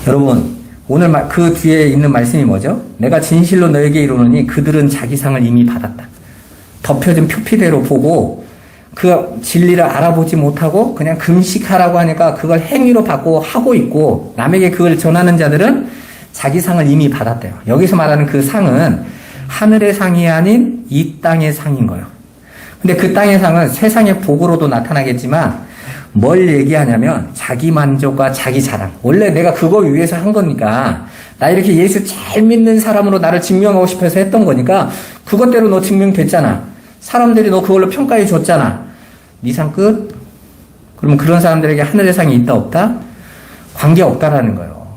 여러분, 오늘 그 뒤에 있는 말씀이 뭐죠? 내가 진실로 너에게 이르노니 그들은 자기 상을 이미 받았다. 덮여진 표피대로 보고 그 진리를 알아보지 못하고 그냥 금식하라고 하니까 그걸 행위로 받고 하고 있고, 남에게 그걸 전하는 자들은 자기 상을 이미 받았대요. 여기서 말하는 그 상은 하늘의 상이 아닌 이 땅의 상인 거예요. 근데 그 땅의 상은 세상의 복으로도 나타나겠지만 뭘 얘기하냐면 자기 만족과 자기 자랑. 원래 내가 그거 위해서 한 거니까, 나 이렇게 예수 잘 믿는 사람으로 나를 증명하고 싶어서 했던 거니까 그것대로 너 증명됐잖아. 사람들이 너 그걸로 평가해 줬잖아. 네 상 끝? 그러면 그런 사람들에게 하늘의 상이 있다 없다? 관계없다라는 거예요.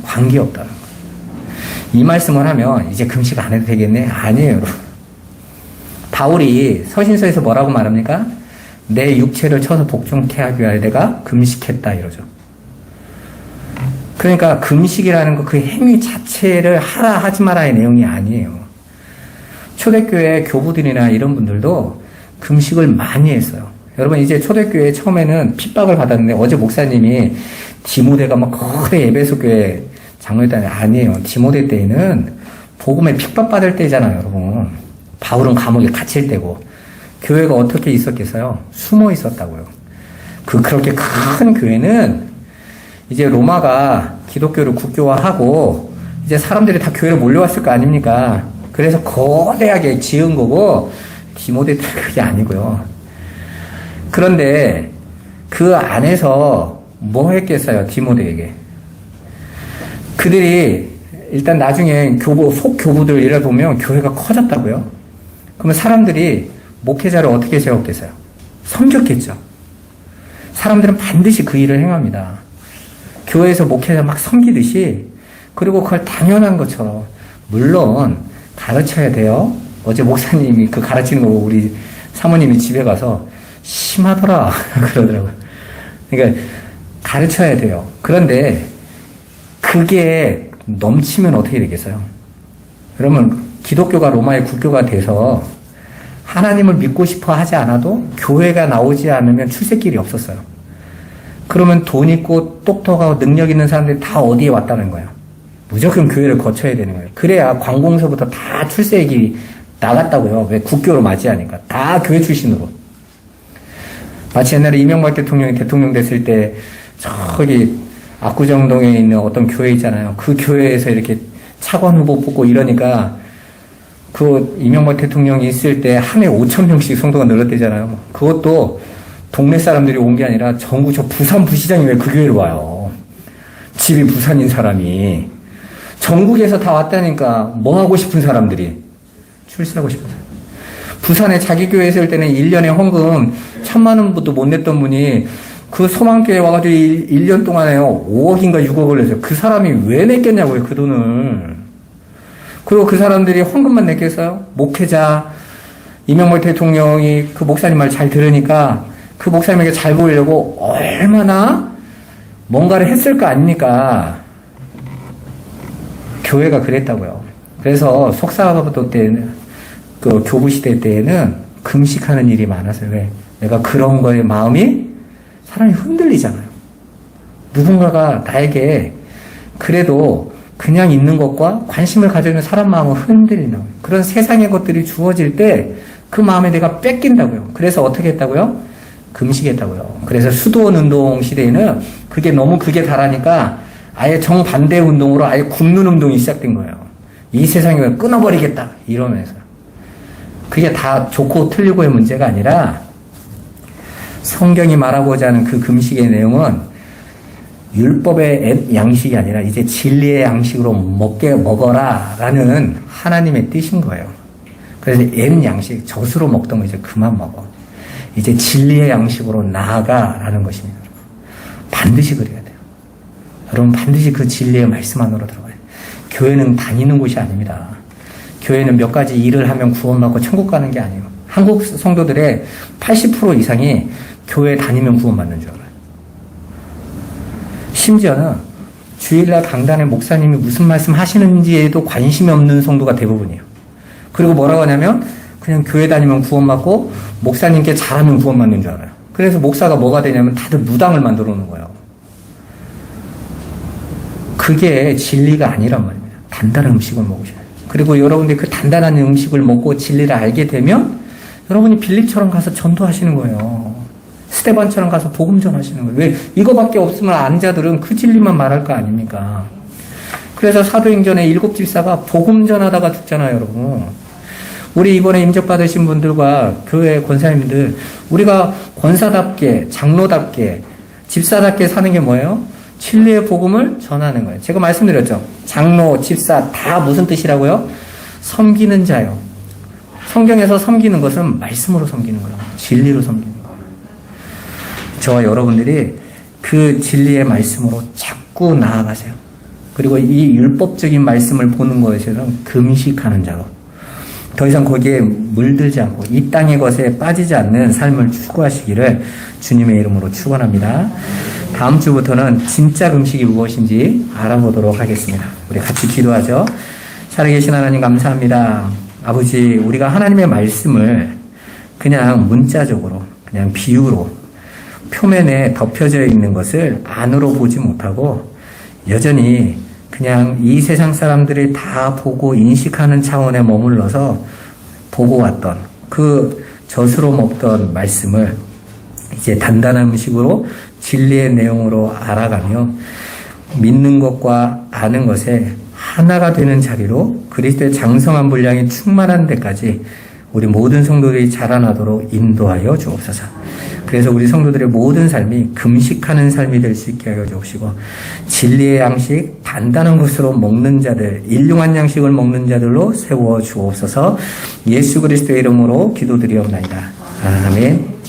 관계없다는 거예요. 이 말씀을 하면 이제 금식 안 해도 되겠네? 아니에요, 여러분. 바울이 서신서에서 뭐라고 말합니까? 내 육체를 쳐서 복종케 하기 위하여 내가 금식했다 이러죠. 그러니까 금식이라는 거 그 행위 자체를 하라 하지 마라의 내용이 아니에요. 초대교회 교부들이나 이런 분들도 금식을 많이 했어요. 여러분, 이제 초대교회 처음에는 핍박을 받았는데, 어제 목사님이 디모데가 막 거대 에베소 교회 장로였다니, 아니에요. 디모데 때에는 복음에 핍박받을 때잖아요, 여러분. 바울은 감옥에 갇힐 때고, 교회가 어떻게 있었겠어요? 숨어 있었다고요. 그렇게 큰 교회는 이제 로마가 기독교를 국교화하고 이제 사람들이 다 교회로 몰려왔을 거 아닙니까? 그래서 거대하게 지은 거고, 디모데 때 그게 아니고요. 그런데 그 안에서 뭐 했겠어요, 디모데에게? 그들이 일단 나중에 속 교부들 이래 보면 교회가 커졌다고요. 그러면 사람들이 목회자를 어떻게 세웠겠어요? 섬겼겠죠. 사람들은 반드시 그 일을 행합니다. 교회에서 목회자 막 섬기듯이, 그리고 그걸 당연한 것처럼, 물론 가르쳐야 돼요. 어제 목사님이 그 가르치는 거 우리 사모님이 집에 가서 심하더라 그러더라고요. 그러니까 가르쳐야 돼요. 그런데 그게 넘치면 어떻게 되겠어요? 그러면 기독교가 로마의 국교가 돼서 하나님을 믿고 싶어 하지 않아도 교회가 나오지 않으면 출세길이 없었어요. 그러면 돈 있고 똑똑하고 능력 있는 사람들이 다 어디에 왔다는 거예요? 무조건 교회를 거쳐야 되는 거예요. 그래야 관공서부터 다 출세의 길이 나갔다고요. 왜? 국교로 맞이하니까. 다 교회 출신으로. 마치 옛날에 이명박 대통령이 대통령 됐을 때 저기 압구정동에 있는 어떤 교회 있잖아요. 그 교회에서 이렇게 차관 후보 뽑고 이러니까 그 이명박 대통령이 있을 때 한 해 5,000명씩 성도가 늘었대잖아요. 그것도 동네 사람들이 온 게 아니라 전국 저 부산 부시장이 왜 그 교회로 와요? 집이 부산인 사람이. 전국에서 다 왔다니까. 뭐 하고 싶은 사람들이? 출세하고 싶은 사람. 부산에 자기 교회 있을 때는 1년에 헌금 1,000만 원부터 못 냈던 분이 그 소망교회 와가지고 1년 동안에요 5억인가 6억을 냈어요. 그 사람이 왜 냈겠냐고요, 그 돈을. 그리고 그 사람들이 헌금만 냈겠어요? 목회자 이명박 대통령이 그 목사님 말 잘 들으니까 그 목사님에게 잘 보이려고 얼마나 뭔가를 했을 거 아닙니까? 교회가 그랬다고요. 그래서 속사가부터 때는, 그 교부 시대 때에는 금식하는 일이 많았어요. 왜? 내가 그런 거에 마음이 사람이 흔들리잖아요. 누군가가 나에게 그래도 그냥 있는 것과 관심을 가지는 사람 마음을 흔들리는 거예요. 그런 세상의 것들이 주어질 때 그 마음에 내가 뺏긴다고요. 그래서 어떻게 했다고요? 금식했다고요. 그래서 수도원 운동 시대에는 그게 너무 극에 달하니까 아예 정반대 운동으로 아예 굶는 운동이 시작된 거예요. 이 세상을 끊어버리겠다 이러면서. 그게 다 좋고 틀리고의 문제가 아니라 성경이 말하고자 하는 그 금식의 내용은 율법의 양식이 아니라 이제 진리의 양식으로 먹어라 라는 하나님의 뜻인 거예요. 그래서 옛 양식, 젖으로 먹던 거 이제 그만 먹어. 이제 진리의 양식으로 나아가라는 것입니다. 반드시 그래야 돼요. 여러분 반드시 그 진리의 말씀 안으로 들어가야 돼요. 교회는 다니는 곳이 아닙니다. 교회는 몇 가지 일을 하면 구원받고 천국 가는 게 아니에요. 한국 성도들의 80% 이상이 교회 다니면 구원받는 줄 알아요. 심지어는 주일날 강단에 목사님이 무슨 말씀 하시는지에도 관심이 없는 성도가 대부분이에요. 그리고 뭐라고 하냐면 그냥 교회 다니면 구원받고 목사님께 잘하면 구원받는 줄 알아요. 그래서 목사가 뭐가 되냐면 다들 무당을 만들어 놓는 거예요. 그게 진리가 아니란 말입니다. 단단한 음식을 먹으셔야 돼요. 그리고 여러분들이 그 단단한 음식을 먹고 진리를 알게 되면 여러분이 빌립처럼 가서 전도하시는 거예요. 스데반처럼 가서 복음 전하시는 거예요. 왜? 이거밖에 없으면 아는 자들은 그 진리만 말할 거 아닙니까? 그래서 사도행전에 7 집사가 복음 전하다가 죽잖아요, 여러분. 우리 이번에 임적 받으신 분들과 교회 권사님들, 우리가 권사답게, 장로답게, 집사답게 사는 게 뭐예요? 진리의 복음을 전하는 거예요. 제가 말씀드렸죠. 장로, 집사 다 무슨 뜻이라고요? 섬기는 자요. 성경에서 섬기는 것은 말씀으로 섬기는 거예요. 진리로 섬기는 거예요. 저와 여러분들이 그 진리의 말씀으로 자꾸 나아가세요. 그리고 이 율법적인 말씀을 보는 것에는 금식하는 자로 더 이상 거기에 물들지 않고 이 땅의 것에 빠지지 않는 삶을 추구하시기를 주님의 이름으로 축원합니다. 다음 주부터는 진짜 금식이 무엇인지 알아보도록 하겠습니다. 우리 같이 기도하죠. 살아계신 하나님 감사합니다. 아버지, 우리가 하나님의 말씀을 그냥 문자적으로, 그냥 비유로 표면에 덮여져 있는 것을 안으로 보지 못하고 여전히 그냥 이 세상 사람들이 다 보고 인식하는 차원에 머물러서 보고 왔던 그 젖으로 먹던 말씀을 이제 단단한 음식으로 진리의 내용으로 알아가며 믿는 것과 아는 것에 하나가 되는 자리로 그리스도의 장성한 분량이 충만한 데까지 우리 모든 성도들이 자라나도록 인도하여 주옵소서. 그래서 우리 성도들의 모든 삶이 금식하는 삶이 될 수 있게 하여 주옵시고 진리의 양식, 단단한 것으로 먹는 자들, 일용한 양식을 먹는 자들로 세워 주옵소서. 예수 그리스도의 이름으로 기도드리옵나이다. 아멘.